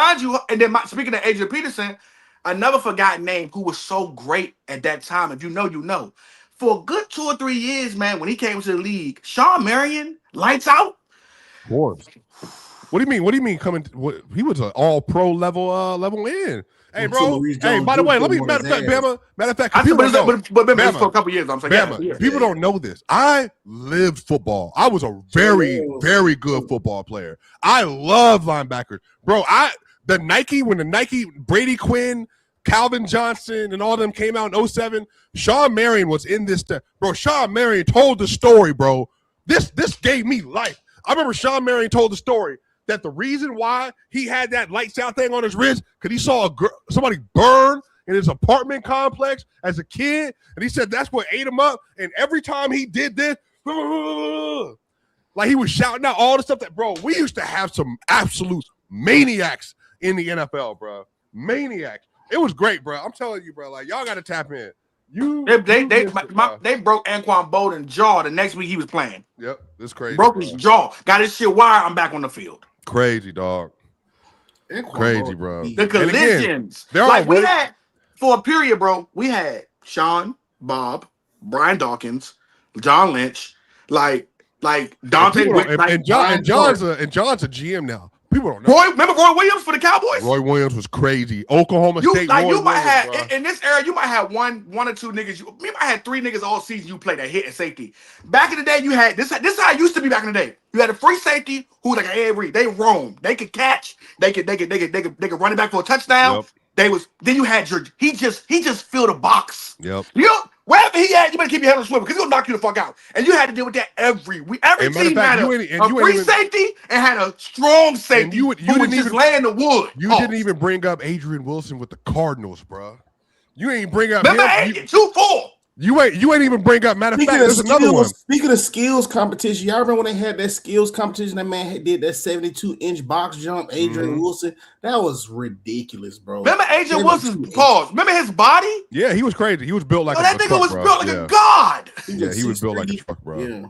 speaking of Adrian Peterson, another forgotten name who was so great at that time. If you know, you know. For a good 2 or 3 years, man, when he came to the league, Sean Marion, lights out. Of course. What do you mean? What do you mean coming? He was an all-pro level in. Hey, bro. Hey, by the way, let me matter of fact, people don't know. But for a couple years, I'm saying, people don't know this. I lived football. I was a very, very good football player. I love linebackers, bro. When the Nike Brady Quinn, Calvin Johnson, and all of them came out in 07. Sean Marion was in this stuff, bro. Sean Marion told the story, bro. This gave me life. I remember Sean Marion told the story that the reason why he had that lights out thing on his wrist because he saw somebody burn in his apartment complex as a kid, and he said that's what ate him up. And every time he did this, like he was shouting out all the stuff that, bro, we used to have some absolute maniacs in the NFL, bro. Maniacs. It was great, bro. I'm telling you, bro. Like y'all got to tap in. They broke Anquan Bolden's jaw the next week he was playing. Yep, that's crazy. Broke his jaw. Got his shit wired. I'm back on the field. Crazy, dog. Crazy, bro. The collisions. Again, we had for a period, bro. We had Sean, Bob, Brian Dawkins, John Lynch, like Dante. And John's a GM now. People don't know. Remember Roy Williams for the Cowboys? Roy Williams was crazy. Oklahoma State. You might have in this era. You might have one or two niggas. You might have 3 niggas all season. You played that hit and safety. Back in the day, you had this. This is how it used to be back in the day. You had a free safety who was like an Avery. They roam. They could catch. They could run it back for a touchdown. Yep. Then you had your. He just filled a box. Yep. Wherever he at, you better keep your head on the swivel because he's gonna knock you the fuck out. And you had to deal with that every week. Every team had a free safety and had a strong safety. You didn't even lay in the wood. You didn't even bring up Adrian Wilson with the Cardinals, bro. You ain't bring up. Remember, 2-4. You ain't even bring up. Matter of fact, there's another one. Speaking of skills competition, y'all remember when they had that skills competition? That man did that 72-inch box jump. Adrian Wilson, that was ridiculous, bro. Remember Adrian Wilson's pause? Remember his body? Yeah, he was crazy. He was built like that nigga was built like a god. Yeah, he was built like a truck, bro. Yeah.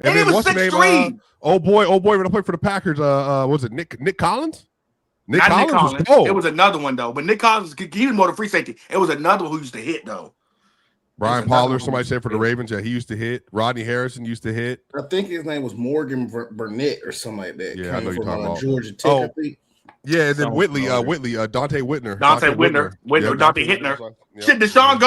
And then what's the name? Oh boy, when I played for the Packers, was it Nick Collins? Nick Collins was cold. It was another one though, but Nick Collins, he was more the free safety. It was another one who used to hit though. Brian Pollard, somebody said for the Ravens, yeah, he used to hit. Rodney Harrison used to hit. I think his name was Morgan Burnett or something like that. Yeah, I know you're talking about Georgia Tech. I think. Yeah, and then Whitley, Dante Whitner. Dante Hittner. Shit, Deshaun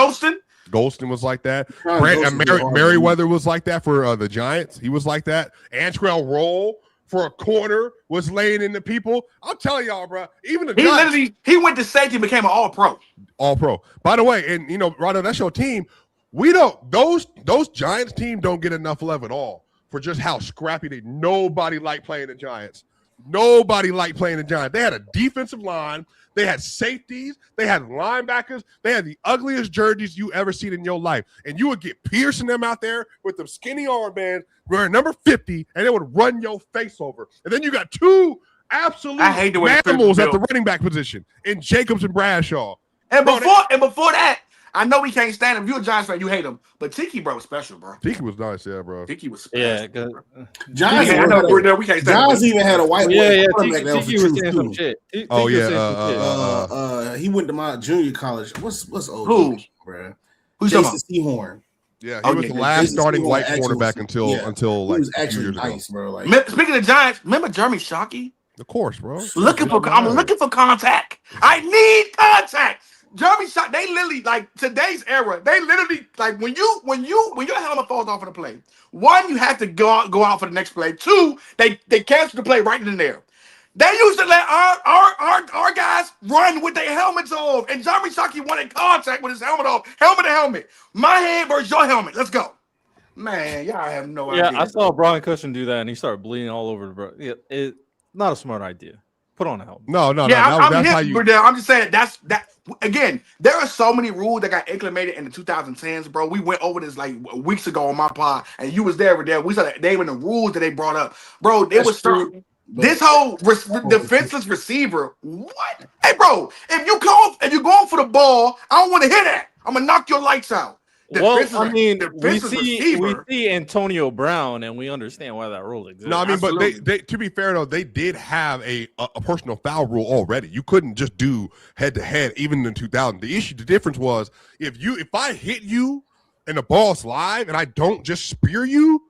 Golston was like that. Merriweather was like that for the Giants. He was like that. Antrell Roll for a corner was laying into people. I'm telling y'all, bro. Even the Giants, he went to safety and became an all-pro. All-pro. By the way, and Rondo, that's your team. We don't. Those Giants team don't get enough love at all for just how scrappy nobody liked playing the Giants. Nobody liked playing the Giants. They had a defensive line. They had safeties. They had linebackers. They had the ugliest jerseys you ever seen in your life. And you would get Pierce and them out there with them skinny armbands wearing number 50, and they would run your face over. And then you got two absolute animals at the running back position in Jacobs and Bradshaw. And before that, I know we can't stand him. If you're a Giants fan, you hate him. But Tiki, bro, was special, bro. Tiki was nice, yeah, bro. Tiki was special. Yeah, Giants even had a white boy. Yeah, Tiki was saying some shit. He went to my junior college. What's old? Who, bro? Who's Jason Sehorn? Yeah, he was the last starting white quarterback until like he was actually nice, bro. Like, speaking of Giants, remember Jeremy Shockey? Of course, bro. I'm looking for contact. I need contact. Jeremy Shockey, they literally, like, today's era, they literally, like, when your helmet falls off of the play, one, you have to go out for the next play. Two, they cancel the play right in there. They used to let our guys run with their helmets off, and Jeremy Shockey wanted contact with his helmet off, helmet to helmet. My head versus your helmet. Let's go. Man, y'all have no idea. Yeah, I saw Brian Cushion do that, and he started bleeding all over the bro. Yeah, it's not a smart idea. Put on a helmet. No. I'm just saying that again. There are so many rules that got implemented in the 2010s, bro. We went over this like weeks ago on my pod, and you was there. We saw that they were the rules that they brought up, bro. It was true. This whole defenseless receiver. What? Hey, bro, if you're going for the ball, I don't want to hear that. I'm gonna knock your lights out. Well, I mean, we see Antonio Brown, and we understand why that rule exists. No, I mean, absolutely. But they to be fair though, they did have a personal foul rule already. You couldn't just do head to head, even in 2000. The difference was if I hit you and the ball's live and I don't just spear you,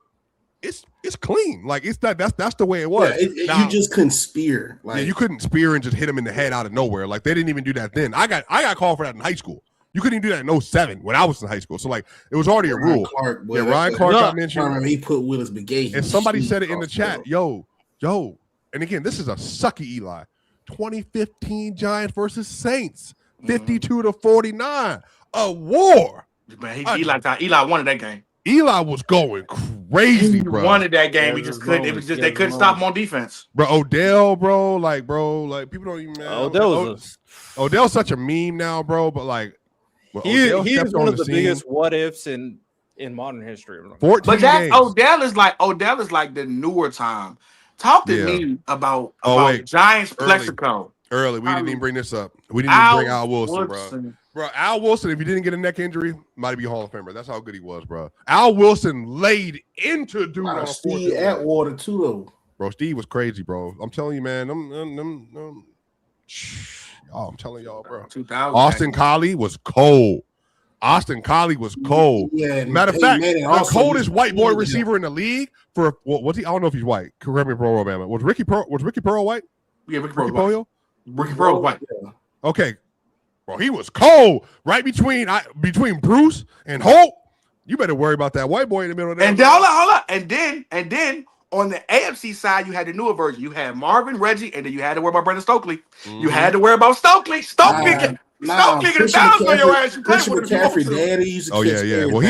it's clean. Like that's the way it was. Yeah, you just couldn't spear. Like, yeah, you couldn't spear and just hit him in the head out of nowhere. Like they didn't even do that then. I got called for that in high school. You couldn't even do that in 07 when I was in high school. So, like, it was already a rule. Ryan Clark got mentioned. He put Willis Begay. And somebody said it in the chat. Yo. And again, this is a sucky Eli. 2015 Giants versus Saints. 52-49. A war. Man, Eli wanted that game. Eli was going crazy, bro. He wanted that game. We just couldn't. It was just they couldn't stop him on defense. Bro, Odell, bro, like people don't even. Odell's such a meme now, bro. But like. He is one of the biggest what ifs in modern history. 14 but that Odell is like the newer time. Talk to me about Giants Plexico. Early, we didn't even bring this up. We didn't even bring Al Wilson, bro. Al Wilson, if he didn't get a neck injury, might be a Hall of Famer. That's how good he was, bro. Al Wilson laid into dude on Steve Atwater too, though. Bro, Steve was crazy, bro. I'm telling you, man. I'm telling y'all, bro. Austin Collie was cold. Yeah, matter of fact, the coldest white boy receiver in the league for what's he? I don't know if he's white. Correct me if I'm wrong, man. Was Ricky Pearl white? Yeah, Ricky Pearl was white. Okay, bro, he was cold right between Bruce and Holt. You better worry about that white boy in the middle of that. And then, hold up. And then on the AFC side, you had the newer version. You had Marvin, Reggie, and then you had to worry about Brandon Stokely. Mm-hmm. You had to worry about Stokely. Stokely get a balance on your ass. You play with McCaffrey, yeah. Well,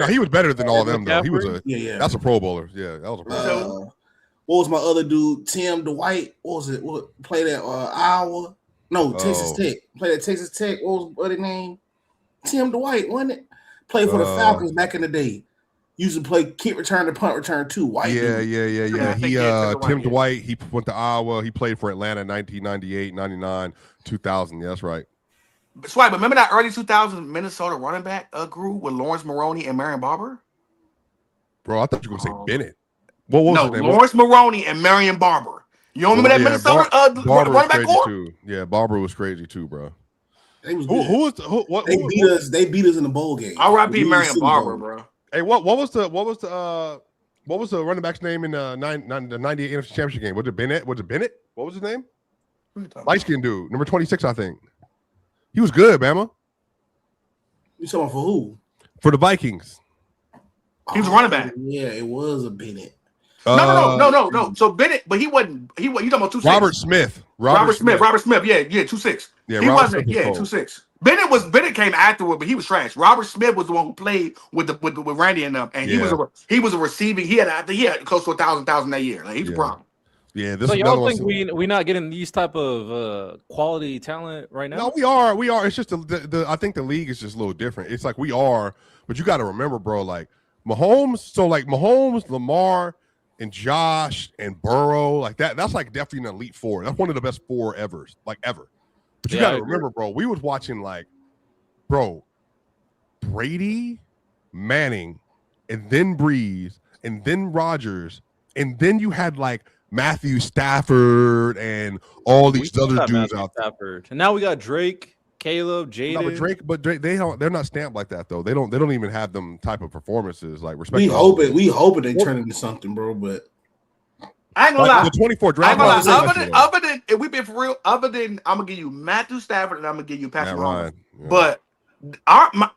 he was better than all of them though. He was that's a Pro Bowler. Yeah, that was a Pro Bowler. What was my other dude? Tim Dwight. What was it? What played at Iowa? No, Texas Tech. Played at Texas Tech. What was his name? Tim Dwight, wasn't it? Played for the Falcons back in the day. Used to play kick return to punt return too. White. Yeah. He Tim Dwight. He went to Iowa. He played for Atlanta in 1998, 99, 2000. Yeah, that's right. Swipe, but remember that early 2000s Minnesota running back group with Lawrence Maroney and Marion Barber? Bro, I thought you were going to say Bennett. What was his name? Lawrence Maroney and Marion Barber. You don't remember that Minnesota running back core? Too. Yeah, Barber was crazy too, bro. They was They beat us in the bowl game. R.I.P. Marion Barber, bro. Hey, what was the running back's name in the 98 NFC Championship game? Was it Bennett? What was his name? Light skinned dude, number 26, I think. He was good, Bama. You talking for who? For the Vikings. He was running back. Yeah, it was a Bennett. No. So Bennett, but he wasn't. You talking about 2'6"? Robert Smith. Robert Smith. Yeah, 2'6". Yeah, he Robert wasn't. Smith Yeah, 2'6". Bennett came afterward, but he was trash. Robert Smith was the one who played with Randy and them, and he was a receiving. He had close to 1,000 that year. Like, he's a problem. Yeah, so y'all think we not getting these type of quality talent right now? No, we are. It's just I think the league is just a little different. It's like we are, but you got to remember, bro. Like Mahomes, Lamar, and Josh and Burrow, like that's like definitely an elite four. That's one of the best four ever. But you got to remember, bro. We was watching Brady, Manning, and then Breeze, and then Rodgers, and then you had Matthew Stafford and all these other dudes out there. And now we got Drake, Caleb, Jaden. No, but Drake, they're not stamped like that though. They don't even have them type of performances. Like respect. We hope they turn into something, bro. But I ain't gonna lie. The 24 draft. Other than if we been for real, other than I'm gonna give you Matthew Stafford and I'm gonna give you Patrick Mahomes. Yeah. But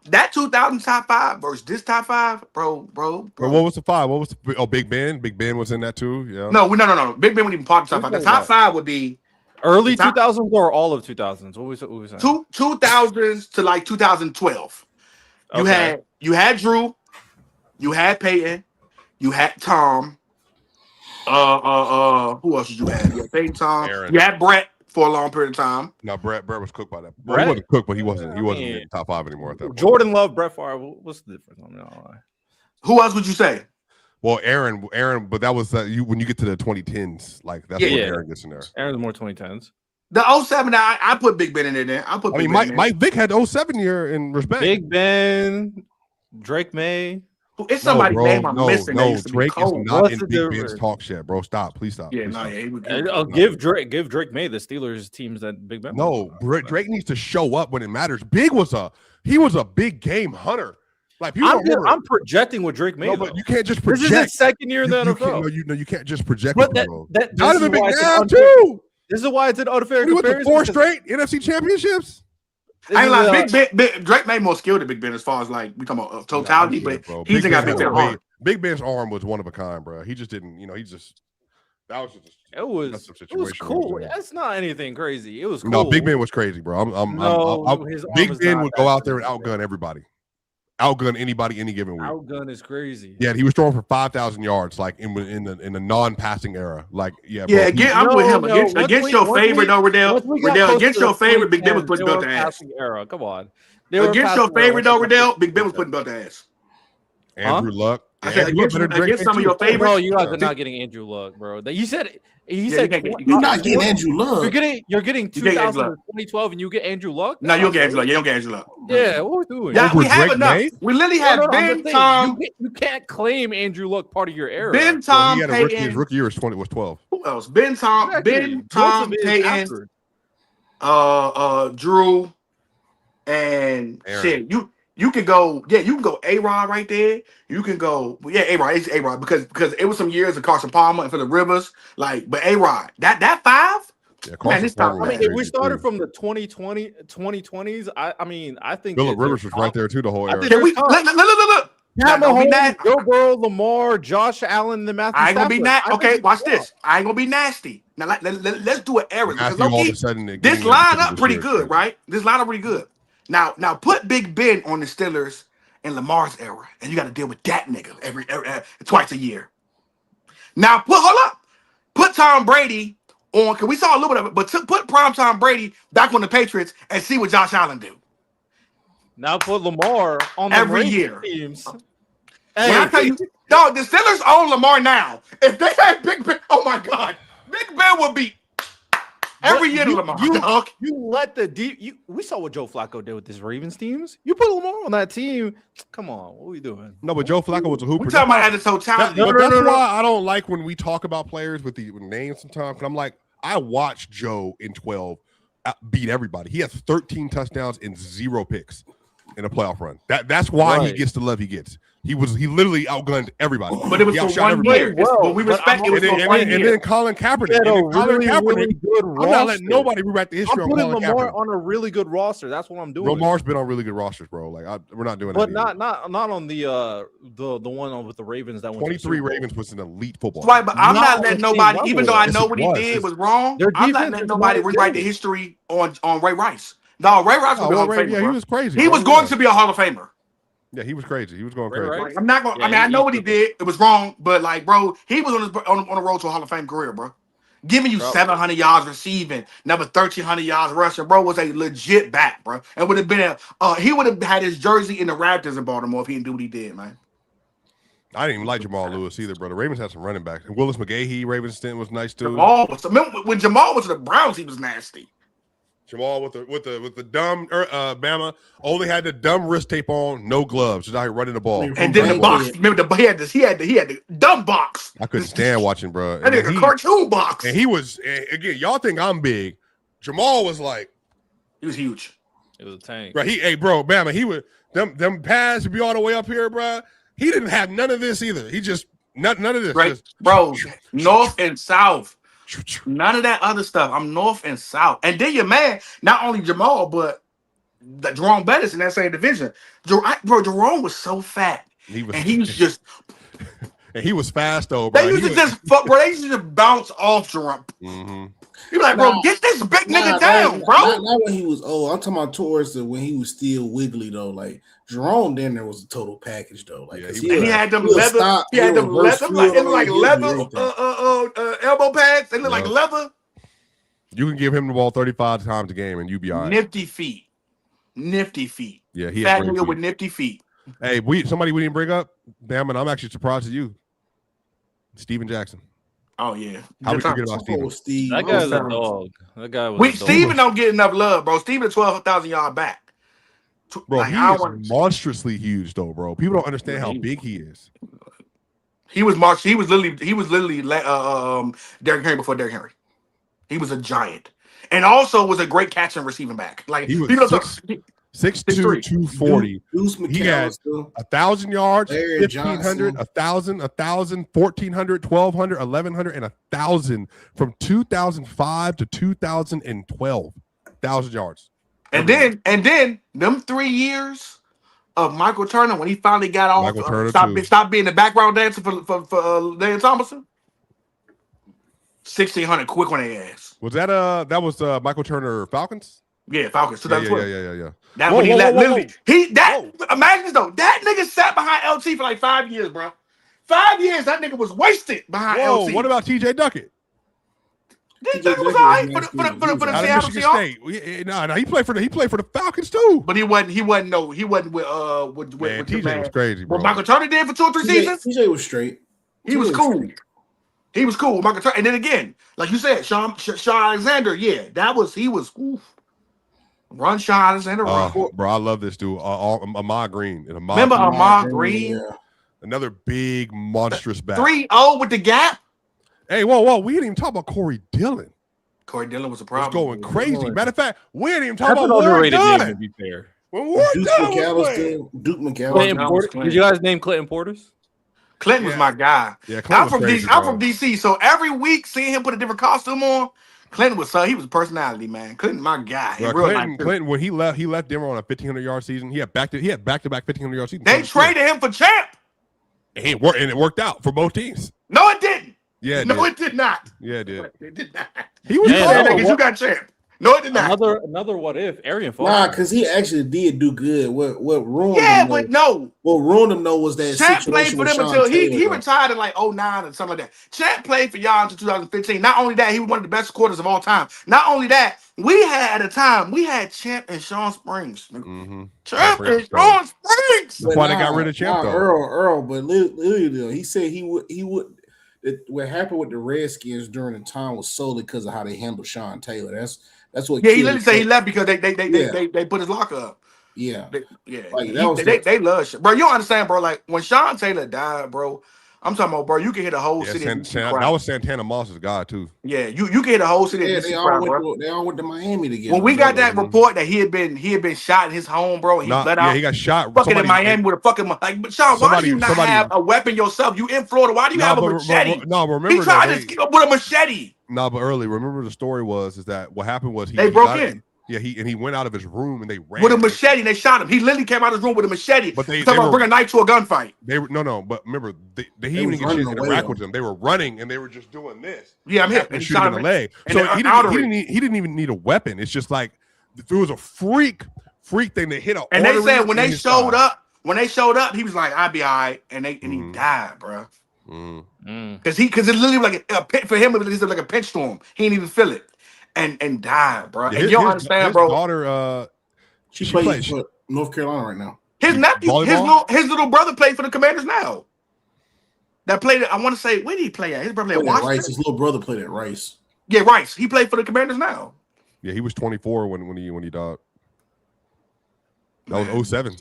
that 2000 top 5 versus this top 5, bro. What was the 5? What was Big Ben? Big Ben was in that too. Yeah. No. Big Ben wouldn't even part of the top 5. The top 5 would be early 2000s or all of 2000s. What was it? 2000s to 2012. Okay. You had Drew, you had Peyton, you had Tom. Who else did you have? You had Peyton, Tom. Aaron. You had Brett for a long period of time. No, Brett was cooked by that. Well, he wasn't cooked, but he wasn't in the top 5 anymore at that point. Jordan Love, Brett Favre. What's the difference? Who else would you say? Well, Aaron, but that was when you get to the 2010s, that's when Aaron gets in there. Aaron's more 2010s. The 07, I put Big Ben in there. Mike Vick had the 07 year in respect. Big Ben, Drake May. It's somebody's name I'm missing. No, Drake is not in Big Ben's talk shit, bro. Stop, please stop. Yeah, give Drake May the Steelers teams that Big Ben. No, Drake needs to show up when it matters. He was a big game hunter. I'm projecting with Drake May. No, but you can't just project. This is his second year in the NFL. You can't just project. But Donovan McNabb too. This is why it's an unfair comparison. With the 4 straight NFC championships. I ain't like Drake May more skilled than Big Ben as far as we talking about totality, but he's got Big Ben arm. Big Ben's arm was one of a kind, bro. He just didn't, that was just it was cool. That's not anything crazy. It was cool. No, Big Ben was crazy, bro. Big Ben would go out there and outgun everybody. Outgun anybody any given week. Outgun is crazy. Yeah, he was throwing for 5,000 yards, in the non-passing era. I'm with him against your favorite though, Riddell. Against your favorite, Big Ben was putting belt to ass. Era, come on. Against your favorite though, Riddell, Big Ben was putting belt to ass. Andrew Luck. I said against some of your favorites. Bro, you guys are not getting Andrew Luck, bro. You said you're not getting Andrew Luck. You're getting 2012 and you get Andrew Luck? No, you don't get Andrew Luck. You don't get Andrew Luck. Yeah, what are we doing? Yeah, we have enough. We literally have Ben, Tom. You can't claim Andrew Luck part of your era. Ben, Tom, Peyton. His rookie year was 12. Who else? Ben, Tom, Peyton, Drew, and shit. You can go, you can go A-Rod right there. You can go, A-Rod. It's A-Rod because it was some years of Carson Palmer and for the Rivers. But A-Rod, that 5? Man, this time. If we started from the 2020s, I think Phillip Rivers was right there too the whole era. Look. Pat Mahomes, Joe Burrow, Lamar, Josh Allen, and Matthew Stafford. I ain't gonna be nasty. Okay, watch this. I ain't gonna be nasty. Now let's do an era because this lineup pretty good, right? This lineup pretty good. Now put Big Ben on the Steelers in Lamar's era, and you got to deal with that nigga every twice a year. Now put Tom Brady on, because we saw a little bit of it, but put prime Tom Brady back on the Patriots and see what Josh Allen do. Now put Lamar on every year. Teams. When I tell you, dog, the Steelers own Lamar now. If they had Big Ben, oh my God, Big Ben would be. Every year, Lamar. You let the deep. We saw what Joe Flacco did with this Ravens teams. You put Lamar on that team. Come on, what are we doing? No, but Joe Flacco was a hooper. We're talking about as a totality. That's why I don't like when we talk about players with the names sometimes. Because I'm like, I watched Joe in 12 beat everybody. He has 13 touchdowns and 0 picks in a playoff run. That's why he gets the love he gets. He literally outgunned everybody. But it was for 1 year. But we respect it was for 1 year. And then Colin Kaepernick. Really good roster. I'm not letting nobody rewrite the history I'm on putting Colin Lamar Kaepernick. on a really good roster. That's what I'm doing. Lamar's been on really good rosters, bro. Like we're not doing that. But not on the one with the Ravens that went 23 Ravens was an elite football. Right, but I'm not letting nobody, even though I know what he did was wrong, I'm not letting nobody rewrite the history on Ray Rice. No, Ray Rice was a Hall of Famer. Yeah, he was crazy. He was going to be a Hall of Famer. Yeah, he was crazy. He was going crazy. Right. I'm not going. I know what he did. It was wrong, but like, bro, he was on the road to a Hall of Fame career, bro. Giving you 700 yards receiving, never 1,300 yards rushing, bro, was a legit back, bro. And would have been he would have had his jersey in the Raptors in Baltimore if he didn't do what he did, man. I didn't even like Jamal Lewis either, bro. The Ravens had some running backs. And Willis McGahee, Ravens stint was nice too. When Jamal was to the Browns, he was nasty. Jamal with the dumb Bama only had the dumb wrist tape on, no gloves, just out here running the ball. And then the box. Remember he had the dumb box. I couldn't stand watching, bro. And a cartoon box. And he was again. Y'all think I'm big? Jamal was like, he was huge. It was a tank. Bro, Bama. He would them pads would be all the way up here, bro. He didn't have none of this either. He just none of this, right, bro. North and south. None of that other stuff. I'm north and south. And then your man, not only Jamal, but Jerome Bettis in that same division. Bro, Jerome was so fat. He was just and he was fast though, bro. They used to just bounce off Jerome. Mm-hmm. He was like, bro, get this big nigga down, bro. Not when he was old. I'm talking about towards when he was still wiggly though. Like Jerome then there was a total package though. Like he had them leather. He had them leather, like leather elbow pads. They look like leather. You can give him the ball 35 times a game and you be all right. Nifty feet. Yeah, he fat nigga with nifty feet. Hey, somebody we didn't bring up. Damn it, I'm actually surprised at you. Steven Jackson. Oh yeah. How we forget about Steven? That guy's a dog. That guy was. Steven don't get enough love, bro. Steven 12,000 yard back. Bro, he is monstrously huge, though, bro. People don't understand how big he is. He was literally Derrick Henry before Derrick Henry. He was a giant, and also was a great catch and receiving back. Like he was 6'2", 240. He had 1,000 yards, 1,500, 1,000, 1,000, 1,400, 1,200, 1,100, and 1,000 from 2005 to 2012. 1,000 yards. And then them 3 years of Michael Turner when he finally got off, stopped being the background dancer for Dan Thomason. 1,600 quick on their ass. Was that was Michael Turner Falcons? Yeah, Falcons. Yeah. That when he literally imagine this though. That nigga sat behind LT for like 5 years, bro. 5 years that nigga was wasted behind LT. What about TJ Duckett? That was all right for the Seattle Seahawks. No, he played for the Falcons too. But he wasn't with TJ was crazy, bro. What Michael Turner did for 2 or 3 seasons? TJ was straight. He was cool. He was cool. Michael Turner, and then again, like you said, Sean Alexander. Yeah, he was. Oof. Run Sean Alexander. Bro, I love this dude. Ahmad Green. Remember Ahmad Green? Yeah. Another big monstrous back. 3-0 with the gap. Hey, whoa! We didn't even talk about Corey Dillon. Corey Dillon was a problem. It's going crazy. Matter of fact, we didn't even talk about Warren Dunn. To be fair. Duke McAllister. Did you guys name Clinton Portis? Clinton was my guy. Yeah, I'm from DC, so every week seeing him put a different costume on, Clinton was he was a personality, man. Clinton, my guy. Clinton, when he left Denver on a 1,500-yard season. He had back-to-back 1,500-yard seasons. They traded him for Champ, and it worked out for both teams. No, it didn't. Yeah, it did not. Yeah, it did. It did not. He was you got Champ. No, it did not. Another what if Arian Foster. Nah, because he actually did do good. What ruined him? Yeah, but no. What ruined him though was that Champ situation played for them with until Sean he retired in like 2009 or something like that. Champ played for y'all until 2015. Not only that, he was one of the best quarters of all time. Not only that, we had Champ and Sean Springs. Mm-hmm. Champ and Sean Springs. That's why they got rid of Champ though. Earl, but literally, he said he would. what happened with the Redskins during the time was solely because of how they handled Sean Taylor. That's what. Yeah, he literally said he left because they put his locker up. Yeah, They love shit. Bro, you don't understand, bro. Like when Sean Taylor died, bro, I'm talking about, bro, you can hit a whole city. That was Santana Moss's guy too. Yeah, you can hit a whole city. Yeah, they all went to Miami together. When we got that report that he had been shot in his home, bro, he let out. He got shot. Fucking in Miami with a fucking like. But Sean, why do you not have a weapon yourself? You in Florida? Why do you have a machete? Remember he tried to kill with a machete. No, but early. Remember the story is that what happened was they broke in. Yeah, he went out of his room and they ran with a machete and they shot him. He literally came out of his room with a machete. But they were bring a knife to a gunfight. They were but remember they didn't even get shit in a rack with them. They were running and they were just doing this. Yeah, I'm hit. And shot him in the leg. So he didn't even need a weapon. It's just like it was a freak thing that hit a. And they said when they showed up, he was like, "I'll be all right," and he died, bro. Because it literally like a pit for him. It was like a pinch to him. He didn't even feel it. And died, bro. Yeah, and you don't understand, his bro. Daughter, she plays for North Carolina right now. His nephew, his little brother played for the Commanders now. That played. I want to say, where did he play at? His brother played at Washington. Rice. His little brother played at Rice. Yeah, Rice. He played for the Commanders now. Yeah, he was 24 when he died. That was 07.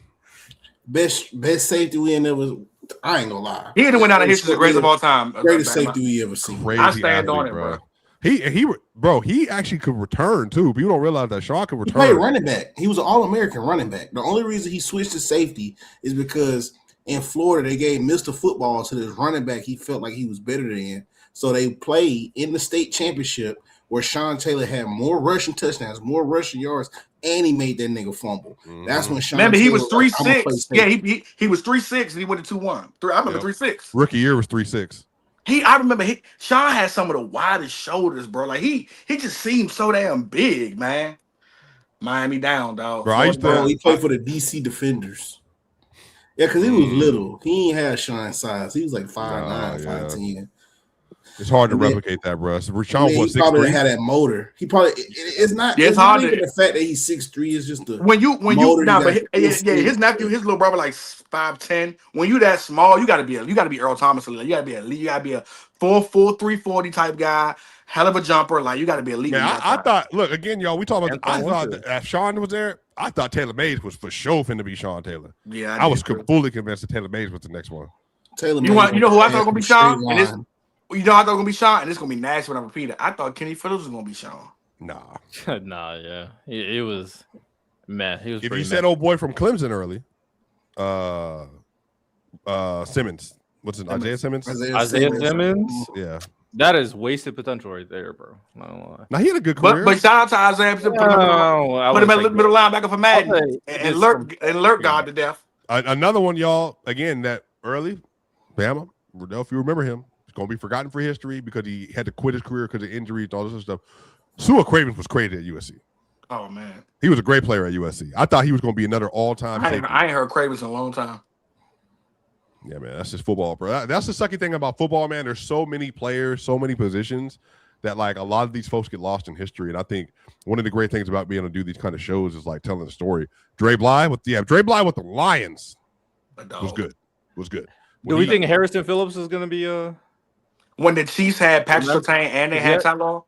Best safety we ever. I ain't gonna lie. He went out of history as greatest of all time. Greatest safety we ever seen. Crazy I stand athlete, on it, bro. He actually could return too. People don't realize that Sean could return. He played running back. He was an All-American running back. The only reason he switched to safety is because in Florida they gave Mr. Football to this running back he felt like he was better than. So they played in the state championship where Sean Taylor had more rushing touchdowns, more rushing yards, and he made that nigga fumble. That's when Sean. Remember, Taylor he was 3'6". Yeah, he was 3'6", and he went to 2-1. I remember 3'6". Rookie year was 3'6". I remember Sean had some of the widest shoulders, bro. Like he just seemed so damn big, man. Miami down, dog. Bro, he played for the DC Defenders. Yeah, because he was little. He ain't had Sean size. He was like 5'9", 5'10". It's hard to replicate that, bro. So Rashawn was 6'3". He probably had that motor. He probably it's not even the fact that he's 6'3". It's just the his nephew, his little brother, like 5'10". When you that small, you gotta be Earl Thomas. You gotta be elite. You gotta be a 4'4", 340 type guy. Hell of a jumper. Like you gotta be elite. Man, I thought. Look again, y'all. We talking about. I thought that if Sean was there, I thought Taylor Mays was for sure finna be Sean Taylor. Yeah, I was fully convinced that Taylor Mays was the next one. Taylor. You know who I thought was gonna be Sean? And this. You know, I thought it was gonna be Sean, and it's gonna be nasty when I repeat it. I thought Kenny Phillips was gonna be Sean. Nah, yeah, it was mad. He was. If you said old boy from Clemson early, Simmons, what's it? Isaiah Simmons. Isaiah Simmons. Yeah, that is wasted potential right there, bro. I don't lie. Now he had a good career, but shout out to Isaiah Simmons. Put him at middle linebacker for Madden and lurk God to death. Another one, y'all. Again, that early, Bama. If you remember him, he's going to be forgotten for history because he had to quit his career because of injuries and all this other stuff. Sua Cravens was crazy at USC. Oh, man. He was a great player at USC. I thought he was going to be another all-time. I ain't heard Cravens in a long time. Yeah, man, that's just football, bro. That's the sucky thing about football, man. There's so many players, so many positions that, like, a lot of these folks get lost in history. And I think one of the great things about being able to do these kind of shows is, like, telling the story. Dre Bly with the Lions was good. Do we think Harrison Phillips is going to be when the Chiefs had Patrick Surtain and they had Ty Law?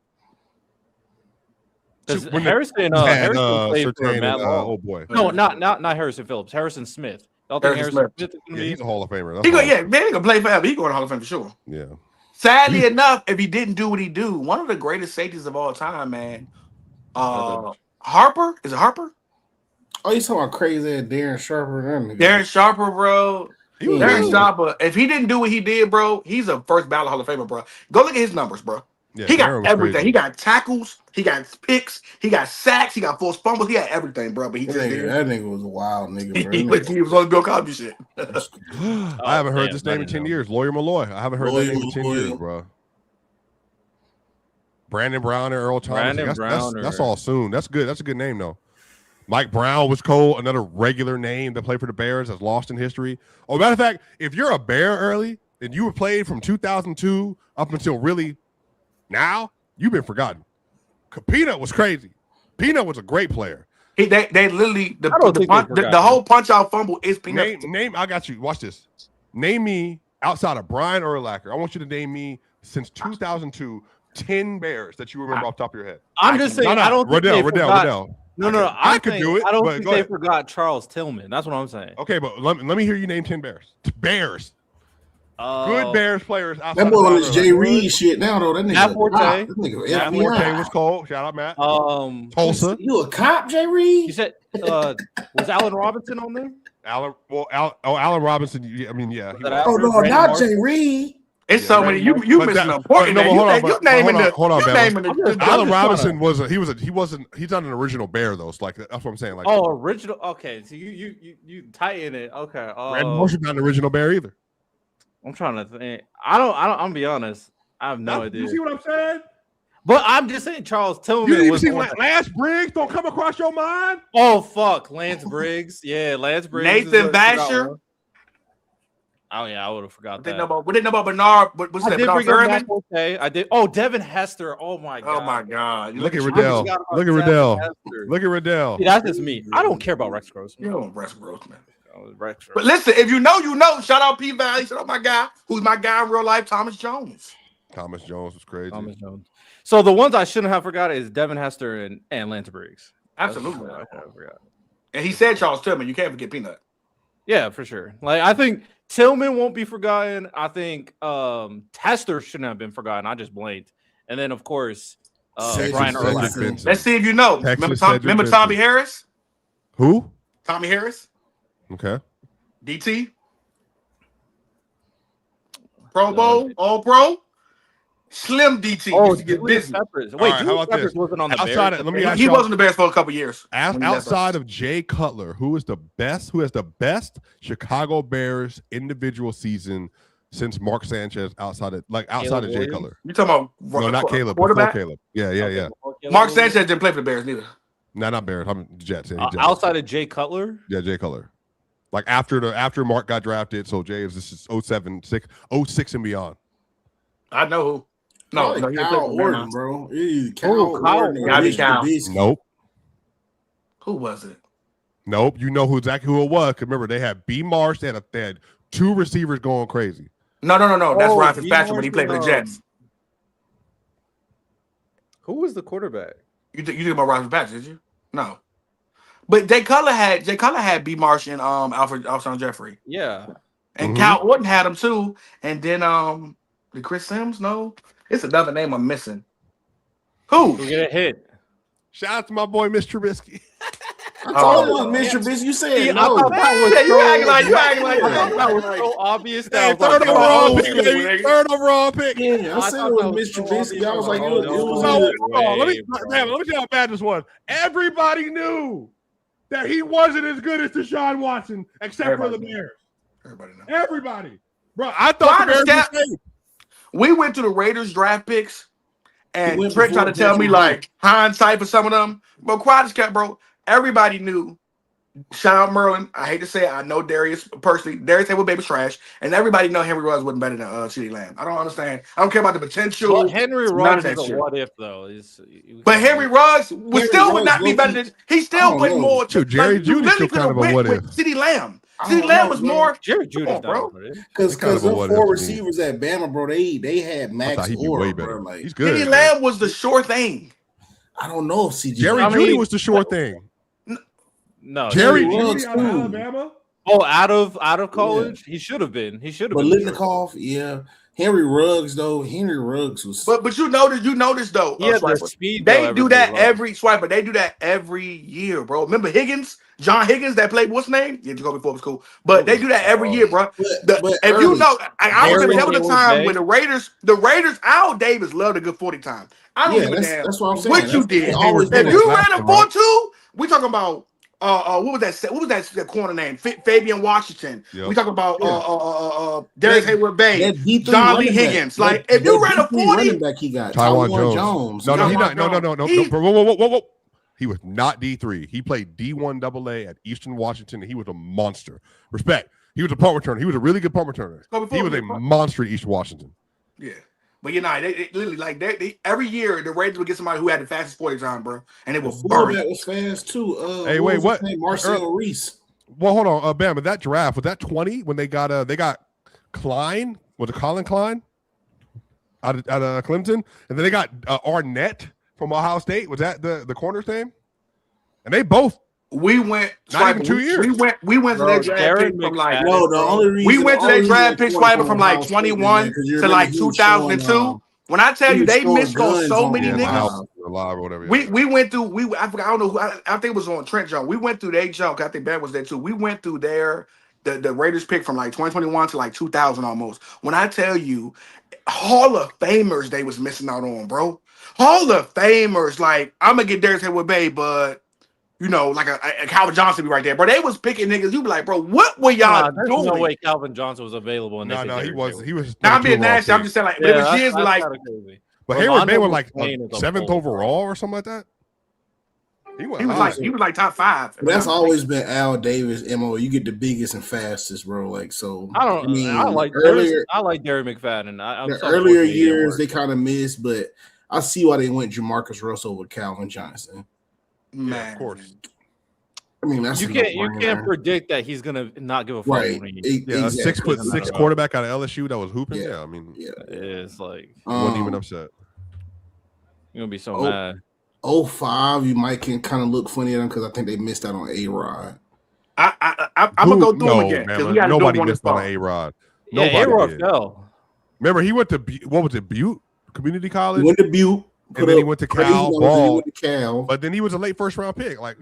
Harrison played for Matt Law. Oh boy, no, not Harrison Phillips. Harrison Smith. I don't think Harrison Smith is going to be. He's a Hall of Famer. Man, he gonna play forever. He going to Hall of Fame for sure. Yeah. Sadly enough, if he didn't do what he do, one of the greatest safeties of all time, man. Harper, is it Harper? Oh, you talking about crazy Darren Sharper? Darren Sharper, bro. Darren Sharper. If he didn't do what he did, bro, he's a first ballot Hall of Famer, bro. Go look at his numbers, bro. Yeah, he got everything. Crazy. He got tackles. He got picks. He got sacks. He got forced fumbles. He had everything, bro. But that nigga was a wild nigga, bro. He was on Bill Cosby shit. I haven't heard this name in 10 years. Lawyer Malloy. I haven't heard that name in 10 years, bro. Brandon Brown and Earl Thomas. That's all soon. That's good. That's a good name, though. Mike Brown was cold. Another regular name that played for the Bears that's lost in history. Oh, matter of fact, if you're a Bear early and you were played from 2002 up until really now, you've been forgotten. Peanut was crazy. Peanut was a great player. They literally the whole punch out fumble is Peanut. Name. I got you. Watch this. Name me outside of Brian Urlacher. I want you to name me since 2002, 10 Bears that you remember off the top of your head? I'm just saying. I don't think Riddell. No. I could do it. I don't think they forgot Charles Tillman. That's what I'm saying. Okay, but let me hear you name 10 Bears. Bears. Good Bears players. That boy on his Jay Reed shit now, though. That nigga. Matt Forte. That nigga Matt Forte was cold. Shout out, Matt. Tulsa. You a cop, Jay Reed? You said was Allen Robinson on there? Allen Robinson. Yeah. Oh no, not Jay Reed. It's so many. You missing an important name. You naming the. Allen Robinson he's not an original Bear though. So that's what I'm saying. Like, original. Okay, so you tighten it. Okay. Brandon Marshall's not an original Bear either. I'm trying to think. I'm gonna be honest. I have no idea. You see what I'm saying? But I'm just saying Charles Tillman. You didn't even see Lance Briggs don't come across your mind? Oh fuck, Lance Briggs. Yeah, Lance Briggs. Nathan Basher. Oh yeah, I would have forgot that. We didn't know about Bernard. What's that? Bernard Thurman? Okay, I did. Oh, Devin Hester. Oh my god. Oh my god. Look at Riddell. Look at Riddell. Look at Riddell. See, that's just me. I don't care about Rex Grossman. You don't Rex Grossman. But listen, if you know, you know. Shout out P Valley. Shout out my guy, who's my guy in real life, Thomas Jones. Thomas Jones was crazy. Thomas Jones. So the ones I shouldn't have forgot is Devin Hester and Lance Briggs. Absolutely, I forgot. And he said Charles Tillman. You can't forget Peanut. Yeah, for sure. Like I think Tillman won't be forgotten. I think Tester shouldn't have been forgotten. I just blanked. And then of course Brian Urlacher. Let's see if you know. Remember Tommy Harris? Who? Tommy Harris. Okay. DT. Pro Bowl, All Pro. Slim DT. Oh, Julius Peppers. Wait, right, Julius Peppers wasn't on the Bears. He wasn't the Bears for a couple years. Outside of Jay Cutler, who has the best Chicago Bears individual season since Mark Sanchez outside of Jay Cutler? You talking about not Caleb, quarterback? Caleb. Yeah. Mark Sanchez didn't play for the Bears neither. No, not Bears. I'm Jets. Outside of Jay Cutler? Yeah, Jay Cutler. Like after Mark got drafted, so Jay this is 06 and beyond. I know who. No, Kyle Orton, bro. Kyle Orton. Nope. Who was it? Nope. You know exactly who it was. Cause remember, they had B. Marsh. They had two receivers going crazy. No. That's Ryan Fitzpatrick when he played for the Jets. Who was the quarterback? You think about Ryan Fitzpatrick, did you? No. But Jay Cutler had B. Marsh and Alshon Jeffrey. Yeah. And Kyle Orton had him too. And then did Chris Sims? No. It's another name I'm missing. Who? Who get a hit? Shout out to my boy, Mr. Trubisky. I told you it was Mr. Trubisky. You said no. You acting like that was so obvious. Third overall pick, baby. Third overall pick. Yeah, I said it was Mr. Trubisky. I was like, it was let me tell you how bad this was. Everybody knew that he wasn't as good as Deshaun Watson, except for the Bears. Everybody. Bro, I thought the Bears were safe. We went to the Raiders draft picks, and Trent tried to tell me like hindsight for some of them. But quiet as cat, bro. Everybody knew. Shout out Merlin. I hate to say it. I know Darius personally. Darius said, "Well, baby's trash," and everybody know Henry Ruggs wasn't better than CeeDee Lamb. I don't understand. I don't care about the potential. Well, Henry Ruggs is a what if though. But Henry Ruggs would not be better than. He still went more. Jerry Jeudy's still kind of a what if. CeeDee Lamb. CeeDee Lamb was more. Jerry Jeudy's bro. Because the four receivers at Bama, bro, they had Max Orr, bro. Like, he's good. CeeDee Lamb was the sure thing. I don't know if Jerry Jeudy was the sure thing. No, Jerry Jeudy out of Alabama. Oh, out of college, he should have been. But Litnikoff, yeah. Henry Ruggs was. But you notice though. Yeah, the speed. They do that every swiper. They do that every year, bro. Remember Higgins, John Higgins, that played what's name? Yeah, Jacoby Ford was cool. But they do that every year, bro. If you know, I remember there was a time when the Raiders, Al Davis loved a good 40 time. I don't give a damn. That's what I'm saying. What you did. If you ran a 4.2, we talking about. What was that corner name? Fabian Washington. Yep. We talking about Darius Hayward Bay, John Lee Higgins. Like if you ran a 40, running back he got Taiwan Jones. No, whoa. He was not D3. He played D1 AA at Eastern Washington, and he was a monster. Respect. He was a punt returner. He was a really good punt returner. He was a monster at Eastern Washington. Yeah. But they literally like they every year the Raiders would get somebody who had the fastest 40 time, bro, and it was burn. That was fast too. Hey, wait, what? Marcel Reese. Well, hold on, Bama. That draft was that 20 when they got Klein? Was it Colin Klein? out of Clemson, and then they got Arnett from Ohio State. Was that the corner's name? And they both. We went not even 2 years. We went to that draft pick from like no. The only reason we went to that draft pick swiping from like 21 to like 2002. When I tell you they missed on so many niggas, or whatever. We went through. I forgot. I don't know who. I think it was on Trent Jones. We went through their junk. I think Bad was there too. We went through the Raiders pick from like 2021 to like 2000 almost. When I tell you, Hall of Famers they was missing out on, bro. Hall of Famers, like I'm gonna get Darius Headwood Bay, but you know, like a Calvin Johnson be right there, bro. They was picking niggas. You be like, bro, what were y'all doing? There's no way Calvin Johnson was available. And no, he was. He was. Now I'm being nasty. I'm just saying, like, but it was years like. But Hayward Bay was like 7th overall or something like that. He was like top 5. But that's always been Al Davis' MO. You get the biggest and fastest, bro. Like so. I like Derry McFadden. The earlier years they kind of missed, but I see why they went Jamarcus Russell over Calvin Johnson. Man, yeah, of course. I mean, that's you can't predict that he's gonna not give a fuck. Right. Exactly. 6'6" quarterback out of LSU that was hooping. Yeah, I mean, it's like wasn't even upset. You're gonna be so mad. 05, you might can kind of look funny at them because I think they missed out on A-Rod. I'm gonna go through them again because we got nobody missed on A-Rod. Yeah, A-Rod fell. Remember, he went to what was it, Butte Community College? He went to Butte, and then he went to Cal. Cal. But then he was a late first round pick. Like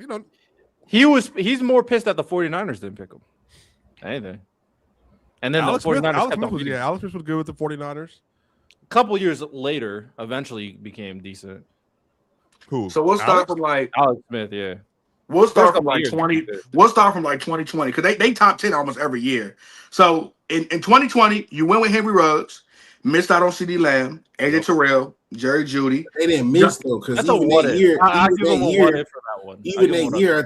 he's more pissed that the 49ers didn't pick him. Anything. And then Alex the 49ers Alex Smith was good with the 49ers. A couple years later, eventually became decent. Cool. So we'll start from like Alex Smith, yeah. We'll start from like 20. We'll start from like 2020 because they top 10 almost every year. So in 2020, you went with Henry Ruggs, missed out on CD Lamb, AJ Terrell, Jerry Judy. They didn't miss though because even that year, I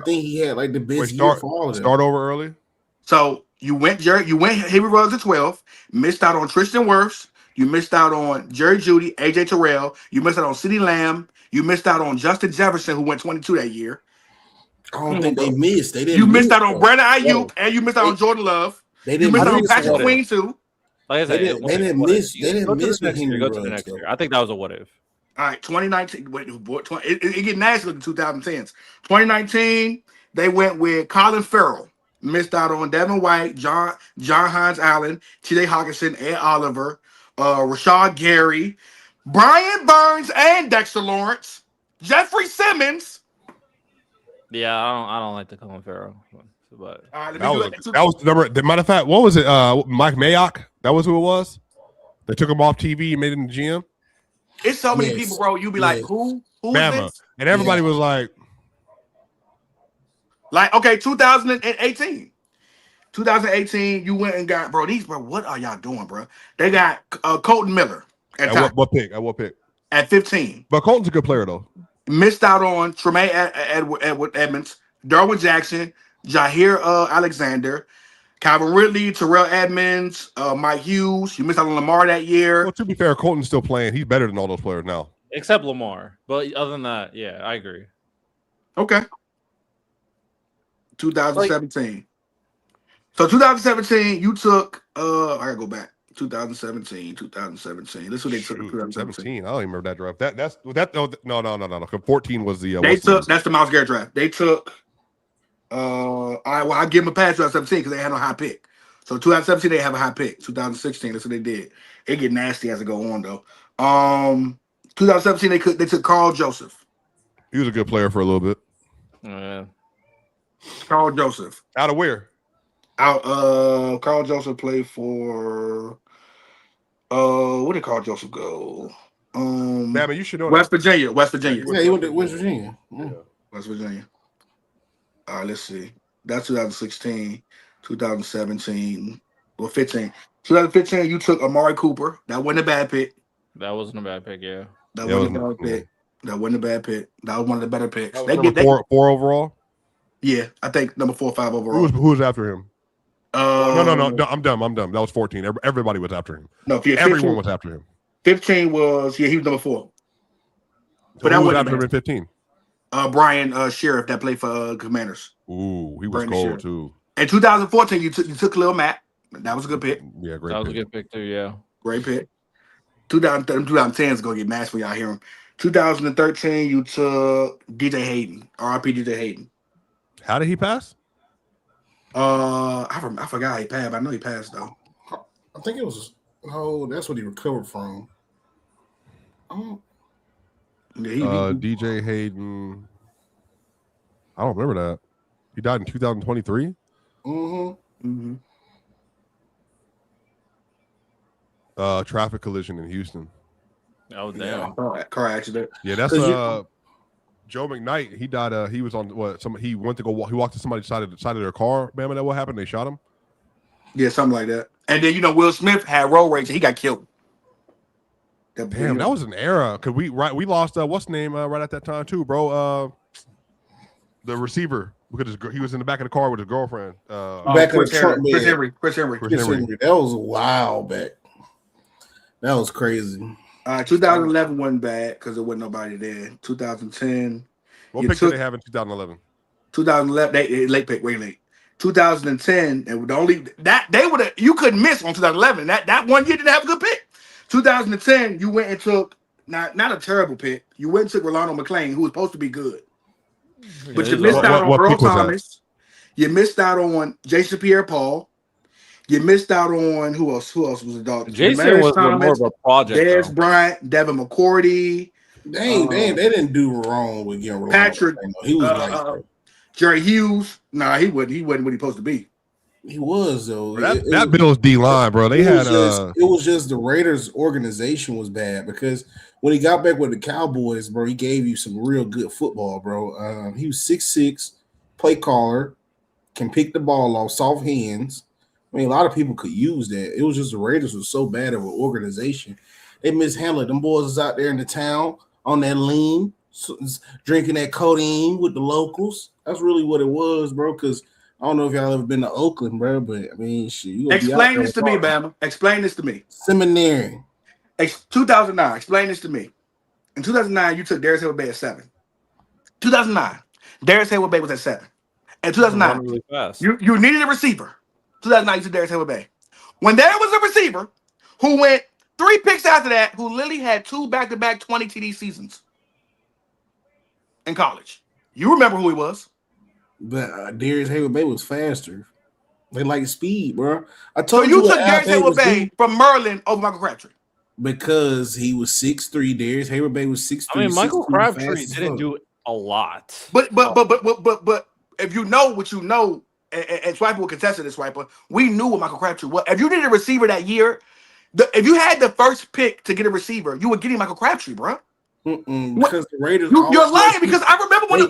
think he had like the best year for all of them. Start over early. So you went Henry Ruggs at 12, missed out on Tristan Wirfs. You missed out on Jerry Judy, AJ Terrell. You missed out on CeeDee Lamb. You missed out on Justin Jefferson, who went 22 that year. I don't think they missed. They didn't. You missed out on Brandon Ayuk, and you missed out on Jordan Love. They didn't. You missed out on Patrick Queen too. Like I said, they didn't miss. They didn't miss with Henry Ruggs. Go to the next year. I think that was a what if. All right, 2019. It get nasty in the 2010s. 2019, they went with Colin Farrell. Missed out on Devin White, John Hines Allen, T.J. Hawkinson, Ed Oliver, Rashad Gary, Brian Burns, and Dexter Lawrence, Jeffrey Simmons. Yeah, I don't like the Colin Farrell, but that was the number. The matter of fact, what was it? Mike Mayock. That was who it was. They took him off TV and made him the GM. It's so many people, bro. You be like, who Bama. is this? And everybody was like, okay, 2018. 2018, you went and got, bro, what are y'all doing, bro? They got Colton Miller at what pick? At what pick? At 15. But Colton's a good player, though. Missed out on Tremaine Edward Edmonds, Darwin Jackson, Jair Alexander, Calvin Ridley, Terrell Edmonds, Mike Hughes. You missed out on Lamar that year. Well, to be fair, Colton's still playing. He's better than all those players now. Except Lamar. But other than that, yeah, I agree. Okay. 2017. So 2017, you took I gotta go back. 2017. This is what they took in 2017. I don't even remember that draft. No. 14 was the that's the Myles Garrett draft. They took I give them a pass 2017 because they had a high pick. So 2017 they have a high pick. 2016, that's what they did. It get nasty as it go on though. 2017 they took Carl Joseph. He was a good player for a little bit. Yeah. Carl Joseph. Out of where? Carl Joseph played for where did Carl Joseph go? Damn it, you should know West Virginia. Yeah, he went to West Virginia. Yeah. West Virginia. All right, let's see. That's 2016, 2017, well, 15. 2015, you took Amari Cooper. That wasn't a bad pick. That wasn't a bad pick, yeah. That wasn't a bad pick. That wasn't a bad pick. That was one of the better picks. Four overall? Yeah, I think number 4 or 5 overall. Who was after him? No, I'm dumb. That was 14. Everybody was after him. No, 15, everyone was after him. 15 was he was number 4. So but that was after him in 15. Brian Sheriff that played for Commanders. Ooh, he was cold too. In 2014, you took Khalil Mack. That was a good pick. Yeah, great. That was a good pick too. Yeah, great pick. 2010 is gonna get mass when y'all hear him. 2013, you took DJ Hayden, RIP DJ Hayden. How did he pass? I forgot how he passed, but I know he passed though. I think it was. Oh, that's what he recovered from. DJ Hayden. I don't remember that. He died in 2023. Mm-hmm. Traffic collision in Houston. Oh damn! Yeah, car accident. Yeah, that's Joe McKnight. He died. He was on what? He went to go walk. He walked to somebody's side of their car. Remember that? What happened? They shot him. Yeah, something like that. And then Will Smith had road rage and he got killed. Damn, that was an era. Cause we lost what's the name right at that time too, bro. The receiver because he was in the back of the car with his girlfriend. Back of the truck, Chris Henry. That was a while back. That was crazy. 2011 wasn't bad because there wasn't nobody there. 2010. What pick did they have in 2011? 2011, they late pick, way late. 2010, and the only that they would have you couldn't miss on 2011. That one year didn't have a good pick. 2010, you went and took not a terrible pick. You went and took Rolando McClain, who was supposed to be good, but you missed out on Earl Thomas. You missed out on Jason Pierre-Paul. You missed out on who else? Who else was a dog? Jason was Thomas, more of a project. Dez Bryant, Devin McCourty. They didn't do wrong with getting Rolando Patrick. McClain. He was Jerry Hughes. Nah, he wasn't. He wasn't what he supposed to be. He was though. That Bills D line, bro. It was just the Raiders organization was bad because when he got back with the Cowboys, bro, he gave you some real good football, bro. He was 6'6", play caller, can pick the ball off, soft hands. I mean, a lot of people could use that. It was just the Raiders was so bad of an organization. They mishandled them boys was out there in the town on that lean, drinking that codeine with the locals. That's really what it was, bro. Because I don't know if y'all ever been to Oakland, bro, but I mean, shit. Explain this to me, Bama. Explain this to me. Seminary. 2009. Explain this to me. In 2009, you took Darius Heyward-Bey at 7. 2009, Darius Heyward-Bey was at 7. In 2009, really fast. You needed a receiver. 2009, you took Darius Heyward-Bey. When there was a receiver who went 3 picks after that, who literally had 2 back-to-back 20 TD seasons in college. You remember who he was. But Darius Heyward-Bey was faster. They like speed, bro. I told you. So you took Darius Heyward-Bey from Merlin over Michael Crabtree. Because he was 6'3". Darius Heyward-Bey was 6'3". I mean, Michael Crabtree didn't do a lot. But if you know what you know, and Swiper will contest to this, Swiper, we knew what Michael Crabtree was. If you needed a receiver that year, if you had the first pick to get a receiver, you were getting Michael Crabtree, bro. Because the Raiders, you're lying because I remember when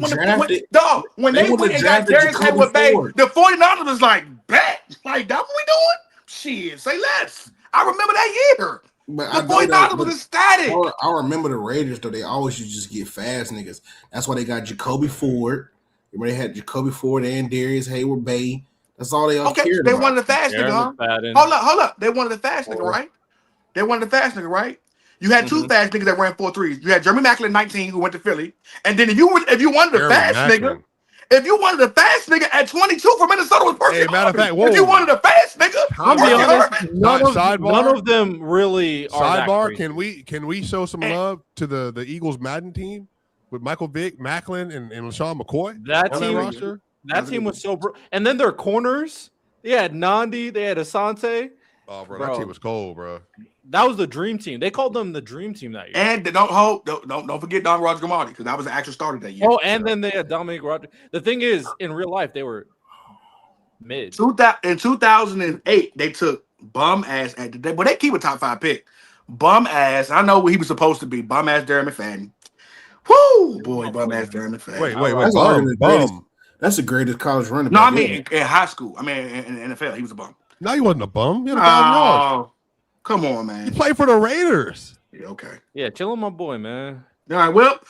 they went and got Darius Heyward-Bey, the 49ers was like, bet, like that's what we doing? Shit, say less. I remember that year. But the 49ers was ecstatic. I remember the Raiders though; they always used to just get fast niggas. That's why they got Jacoby Ford. They had Jacoby Ford and Darius Heyward-Bey. That's all they all cared they about. wanted the fast nigga, huh? Hold up. They wanted the fast nigga, right? They wanted the fast nigga, right? You had 2 fast niggas that ran 4.3s. You had Jeremy Maclin, 19, who went to Philly, and then if you wanted the fast nigga, if you wanted the fast nigga at 22 from Minnesota was perfect. Hey, matter of fact, if you wanted the fast nigga, none of them really are sidebar. Can we show some love to the Eagles Madden team with Michael Vick, Maclin, and LaShawn McCoy? That team was so and then their corners, they had Nandi, they had Asante. Oh, bro, that team was cold, bro. That was the dream team. They called them the dream team that year. And don't forget Don Roger Gamardi because that was the actual starter that year. Oh, and then they had Dominic Rodgers. The thing is, in real life, they were mid. In 2008, they took bum ass at the day, but they keep a top 5 pick. Bum ass. I know what he was supposed to be. Bum ass Darren McFadden. Woo, boy, bum ass Darren McFadden. Wait. That's the greatest college running back. No, I mean in high school. I mean in NFL, he was a bum. No, he wasn't a bum. He had 1,000 yards. Come on, man. He played for the Raiders. Yeah, okay. Yeah, chill on my boy, man. All right, well,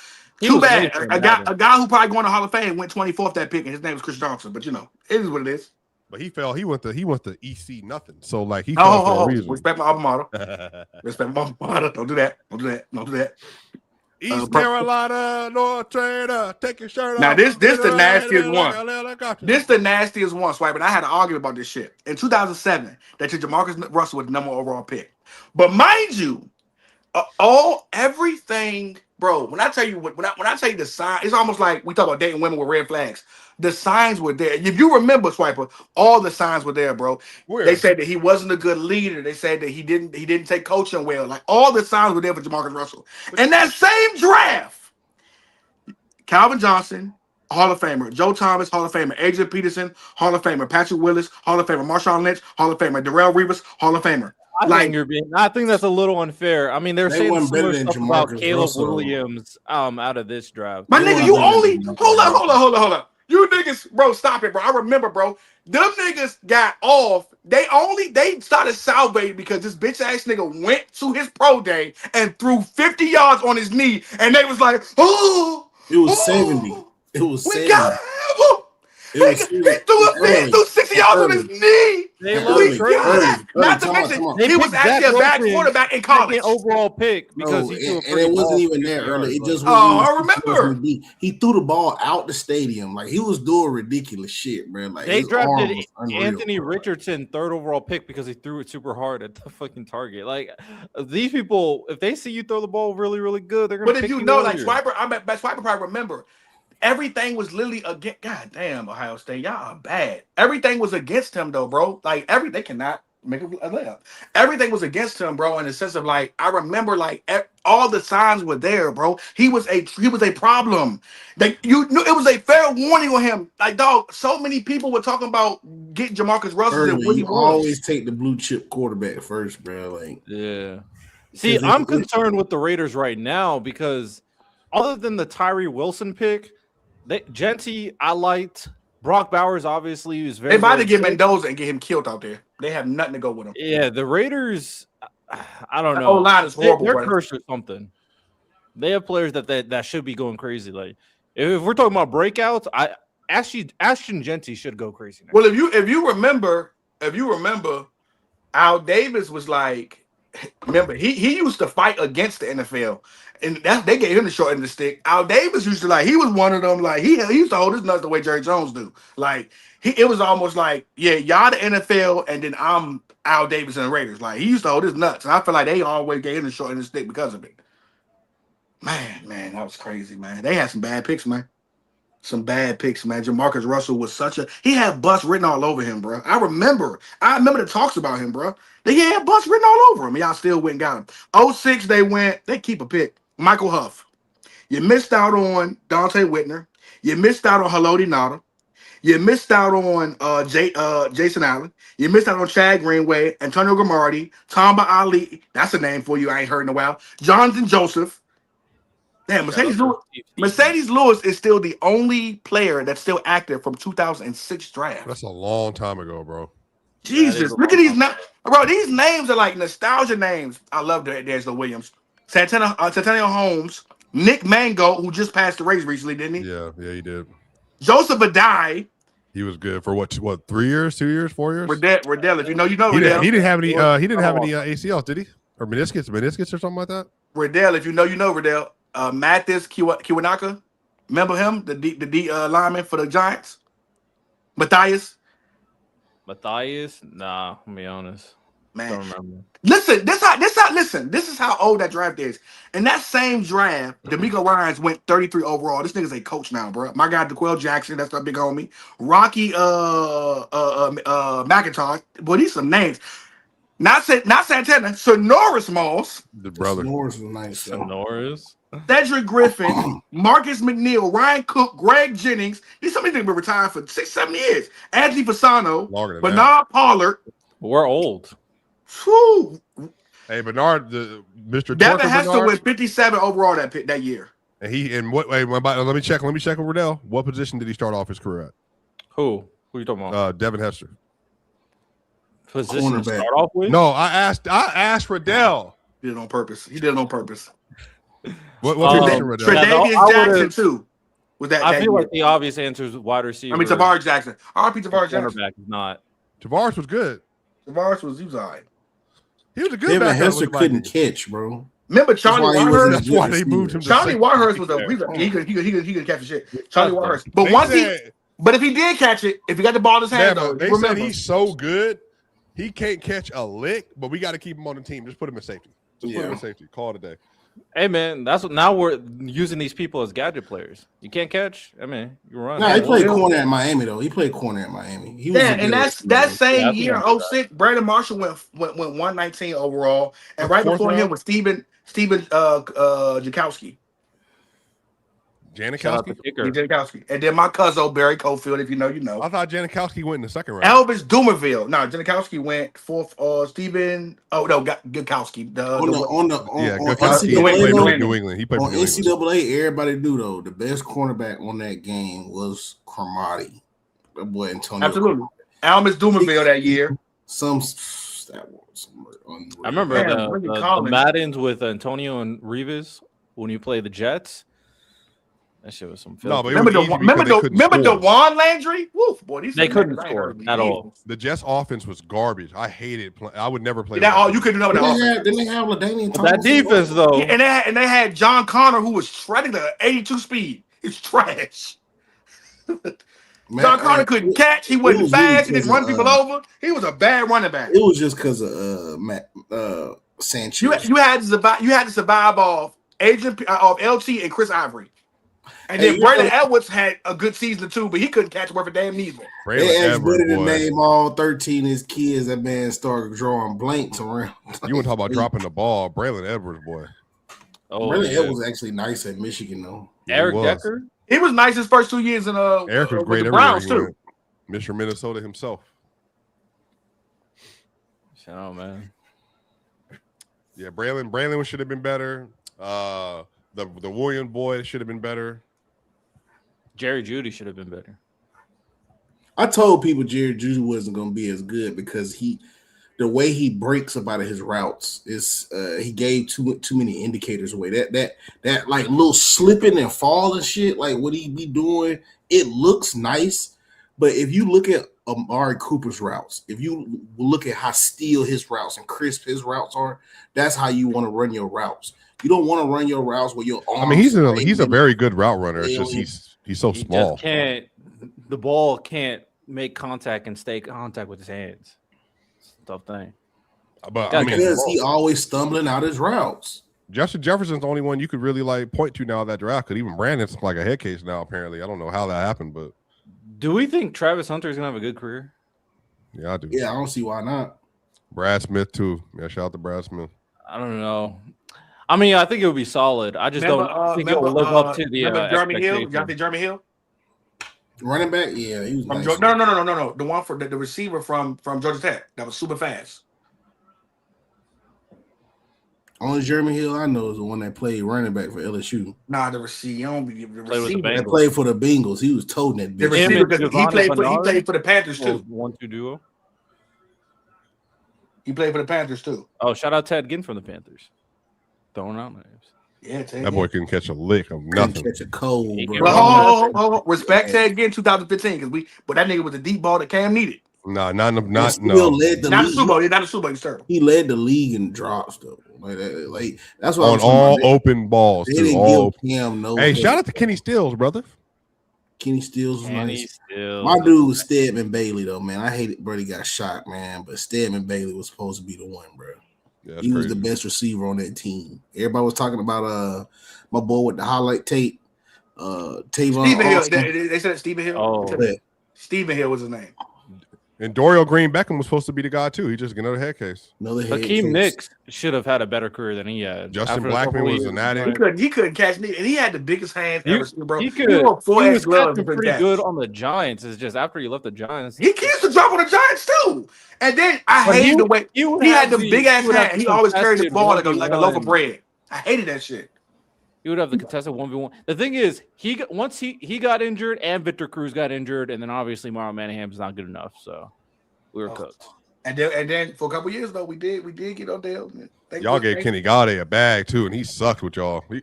too bad. A guy who probably going to Hall of Fame went 24th that pick, and his name was Chris Johnson. But you know, it is what it is. But he fell. He went to EC nothing. So like he fell for a reason. Respect my alma mater. Respect my alma mater. Don't do that. East Carolina, North Trader, take your shirt off. Now this the nastiest one. This the nastiest one, Swipe. And I had to argue about this shit. In 2007, that Jamarcus Russell was the number overall pick. But mind you, Everything, bro. When I tell you when I tell you the sign, it's almost like we talk about dating women with red flags. The signs were there. If you remember, Swiper, all the signs were there, bro. Where? They said that he wasn't a good leader. They said that he didn't take coaching well. Like all the signs were there for Jamarcus Russell. And that same draft, Calvin Johnson, Hall of Famer. Joe Thomas, Hall of Famer. Adrian Peterson, Hall of Famer. Patrick Willis, Hall of Famer. Marshawn Lynch, Hall of Famer. Darrell Revis, Hall of Famer. I think that's a little unfair. I mean, they're saying similar stuff about Caleb Russell. Williams out of this draft. My nigga, you only hold on. You niggas, bro, stop it, bro. I remember, bro. Them niggas got off. They started salivating because this bitch ass nigga went to his pro day and threw 50 yards on his knee, and they was like, oh, it was 70. It was we 70. got him. He threw 60 yards on his knee. Not to mention, he was actually a bad quarterback in college. Overall pick because he threw and it wasn't even that early. It just I remember he threw the ball out the stadium. Like he was doing ridiculous shit, bro. Like they drafted Anthony Richardson 3rd overall pick because he threw it super hard at the fucking target. Like these people, if they see you throw the ball really, really good, they're gonna. But if you know, like Swiper, I bet Swiper probably remember. Everything was literally against. God damn, Ohio State, y'all are bad. Everything was against him, though, bro. Like they cannot make a layup. Everything was against him, bro. In the sense of like, I remember like all the signs were there, bro. He was a problem. Like you knew it was a fair warning on him. Like dog, so many people were talking about getting Jamarcus Russell. And what he always take the blue chip quarterback first, bro. Like yeah. See, I'm concerned with the Raiders right now because other than the Tyree Wilson pick. Genty, I liked. Brock Bowers, obviously, was very. They about to get Mendoza and get him killed out there. They have nothing to go with him. Yeah, the Raiders, I don't know. The whole line is horrible. They're cursed or something. They have players that should be going crazy. Like if we're talking about breakouts, Ashton Genty should go crazy now. Well, if you remember, Al Davis was like, remember he used to fight against the NFL. And they gave him the short end of the stick. Al Davis used to he was one of them. Like he used to hold his nuts the way Jerry Jones do. Like it was almost like, yeah, y'all the NFL, and then I'm Al Davis and the Raiders. Like he used to hold his nuts, and I feel like they always gave him the short end of the stick because of it. Man, that was crazy, man. They had some bad picks, man. Some bad picks, man. Jamarcus Russell was he had bust written all over him, bro. I remember the talks about him, bro. They had bust written all over him. Y'all still went and got him. 06, they keep a pick. Michael Huff. You missed out on Dante Whitner. You missed out on Haloti Nada. You missed out on Jason Allen. You missed out on Chad Greenway, Antonio Grimaldi, Tamba Ali. That's a name for you I ain't heard in a while. Jonathan Joseph. Damn, Mercedes Lewis is still the only player that's still active from 2006 draft. That's a long time ago, bro. Jesus, look at these names. Bro, these names are like nostalgia names. I love D'Angelo Williams. Santonio Holmes, Nick Mango, who just passed the race recently, didn't he? Yeah, he did. Joseph Adai. He was good for what 3 years, 2 years, 4 years? Riddell, if you know Riddell. He didn't have any ACLs, did he? Or meniscus or something like that? Riddell, if you know Riddell. Mathis Kiwanaka. Remember him? The D lineman for the Giants? Matthias? Nah, I'll be honest. Man, don't remember. Listen, this is how old that draft is. In that same draft, D'Amico Ryans went 33 overall. This nigga's a coach now, bro. My guy DeQuell Jackson, that's my big homie. Rocky McIntosh. Boy, these some names. Not Santana, Sonoris Moss. The brother. Sonoris was nice. Sonoris. Cedric Griffin, Marcus McNeil, Ryan Cook, Greg Jennings. These somebody been retired for 6-7 years. Anthony Fasano, Bernard Pollard. We're old. Whew. Hey, Bernard, the Mr. Devin Hester went 57 overall that year. And let me check with Riddell. What position did he start off his career at? Who are you talking about? Devin Hester. Position to start off with? No, I asked Riddell. He did it on purpose. What position Riddell? Tre'Davious Jackson too. I feel like the obvious answer is wide receiver. I mean Tavares Jackson. R.I.P. Tavares Jackson. Quarterback is not. Tavares was good. He was all right. He was a good Devin back. Hester couldn't catch, bro. Remember Charlie Whitehurst? That's why they moved him. Charlie Whitehurst was he could catch the shit. Charlie Whitehurst. But if he did catch it, if he got the ball in his hand, though, they said he's so good, he can't catch a lick, but we got to keep him on the team. Just put him in safety. Just put him at safety. Call it a day. Hey man, that's what now we're using these people as gadget players. You can't catch. I mean, you run. Nah, he played corner at Miami though. He played corner at Miami. He was and that same year, 06, Brandon Marshall went 119 overall, and right before him was Steven Jakowski. Janikowski, and then my cousin Barry Cofield. If you know, you know. I thought Janikowski went in the second round. Elvis Dumerville. No, Janikowski went fourth. Stephen. Oh no, Gukowski. Gukowski. He played for New England. He played for New England. NCAA. Everybody knew though the best cornerback on that game was Cromartie. That boy Antonio. Absolutely. Elvis Dumerville that year. I remember the Maddens with Antonio and Rivas when you play the Jets. That shit was some film. No, but remember DeJuan Landry? Woof, boy, they couldn't score at all. The Jets' offense was garbage. I hated. I would never play. You couldn't know that. Didn't they have LaDainian Thomas? That defense though, yeah, and they had John Connor who was shredding the 82 speed. It's trash. John Connor couldn't catch. He wasn't fast. He didn't run people over. He was a bad running back. It was just because of Sanchez. You had to survive. You had to survive off LT and Chris Ivory. And then Braylon Edwards had a good season too, but he couldn't catch worth a damn needle. They asked better to name all 13 of his kids. That man started drawing blanks around. You want to talk about dropping the ball? Braylon Edwards, boy. Braylon Edwards was actually nice at Michigan though. Eric Decker. He was nice his first 2 years in Eric was great the Browns too. Mr. Minnesota himself. Oh man. Yeah, Braylon should have been better. The Williams boy should have been better. Jerry Jeudy should have been better. I told people Jerry Jeudy wasn't going to be as good because the way he breaks about his routes is he gave too many indicators away. That like little slipping and fall and shit, like what he be doing, it looks nice. But if you look at Amari Cooper's routes, if you look at how steel his routes and crisp his routes are, that's how you want to run your routes. You don't want to run your routes with your arms. I mean, he's a very good route runner. It's just he's so small. The ball can't make contact and stay contact with his hands. It's a tough thing. But because he always stumbling out his routes. Justin Jefferson's the only one you could really like point to now that draft. Because even Brandon's like a head case now. Apparently, I don't know how that happened, but do we think Travis Hunter is gonna have a good career? Yeah, I do. Yeah, I don't see why not. Brad Smith too. Yeah, shout out to Brad Smith. I don't know. I mean, I think it would be solid. I just don't think it will live up to the. Jeremy Hill. You think Jeremy Hill? Running back, yeah, he was. Nice. No. The one for the receiver from Georgia Tech that was super fast. Only Jeremy Hill I know is the one that played running back for LSU. Nah, the receiver that played for the Bengals. He was toting that bitch. He played for the Panthers too. 1-2 duo. He played for the Panthers too. Oh, shout out Ted Ginn from the Panthers. Throwing out names. Yeah, that boy couldn't catch a lick of nothing. Catch a cold, bro. Well, hold on. Respect Ted Ginn 2015 but that nigga was a deep ball that Cam needed. No. Not the Super Bowl. He's terrible. He led the league in drops though. Like that's what on all open balls. They didn't give Cam no. Hey, shout out to Kenny Stills, brother. Kenny Stills was nice. My dude was Stedman Bailey though, man. I hated Brady got shot, man, but Stedman Bailey was supposed to be the one, bro. Yeah, he was the best receiver on that team. Everybody was talking about my boy with the highlight tape, Tavon. Stephen Hill. They said Stephen Hill. Oh, Stephen Hill was his name. And Dorial Green Beckham was supposed to be the guy too. He just another head case. Hakeem Nicks should have had a better career than he had. Justin Blackman was an addict. He couldn't catch me, and he had the biggest hands ever seen, bro. He was catching pretty good on the Giants. It's just after he left the Giants, he used to drop on the Giants too. And then I hated the way he had the big ass hands. He always carried the ball like a loaf of bread. I hated that shit. He would have the contested 1v1. The thing is, once he got injured and Victor Cruz got injured, and then obviously Marlon Manningham's not good enough, so we were cooked. And then for a couple years though, we did get Odell. Y'all gave Kenny Galladay a bag too, and he sucked with y'all. I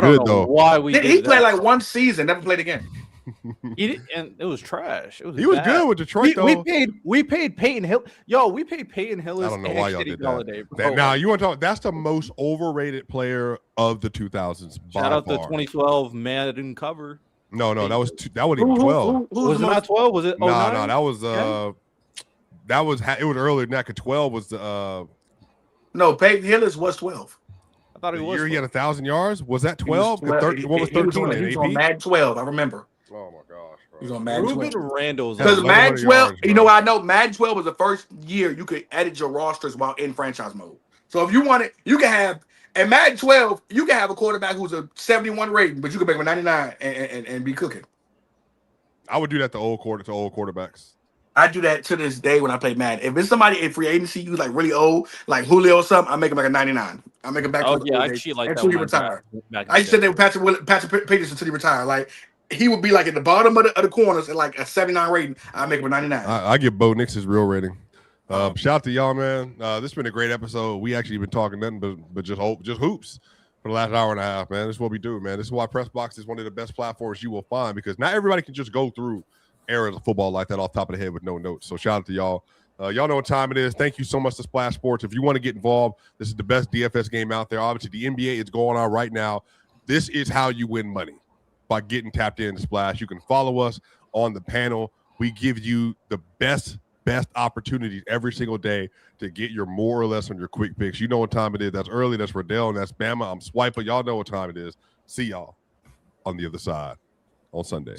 don't know why we. He played like one season, never played again. And it was trash. He was good with Detroit though. We paid Peyton Hill. Yo, we paid Peyton Hillis. I don't know why y'all did that. Now you want to talk? That's the most overrated player of the 2000s. Shout out the 2012 man that didn't cover. No, that wasn't even 12. Was it not 12? Was it? No, that was it was earlier than that. 'Cause 12 was the No, Peyton Hillis was 12. I thought The he was. year he had 1,000 yards. Was that He was 12? 12. What was 13 He was then? on AP. Madden 12. I remember. Oh my gosh, bro. He was on Madden Ruben 12. Randall's Had Because Madden 1,100 12, yards, you bro. know, I know Madden 12 was the first year you could edit your rosters while in franchise mode. So if you want it, you can have in Madden 12, you can have a quarterback who's a 71 rating, but you can make him a 99 and be cooking. I would do that to old quarterbacks. I do that to this day when I play Madden. If it's somebody in free agency who's like really old, like Julio or something, I make him like a 99. I make him back to I cheat like that until he when retire. back I used to sit there with Patrick Peterson until he retired. Like he would be like at the bottom of the corners at like a 79 rating. I make him a 99. I give Bo Nix his real rating. Shout out to y'all, man. This has been a great episode. We actually been talking nothing but just hoops for the last hour and a half, man. This is what we do, man. This is why Pressbox is one of the best platforms you will find, because not everybody can just go through eras of football like that off the top of the head with no notes. So shout out to y'all. Y'all know what time it is. Thank you so much to Splash Sports. If you want to get involved, this is the best DFS game out there. Obviously, the NBA is going on right now. This is how you win money, by getting tapped into Splash. You can follow us on the panel. We give you the best opportunities every single day to get your more or less on your quick picks. You know what time it is. That's early. That's Riddell, and that's Bama. I'm Swiper. Y'all know what time it is. See y'all on the other side on Sunday.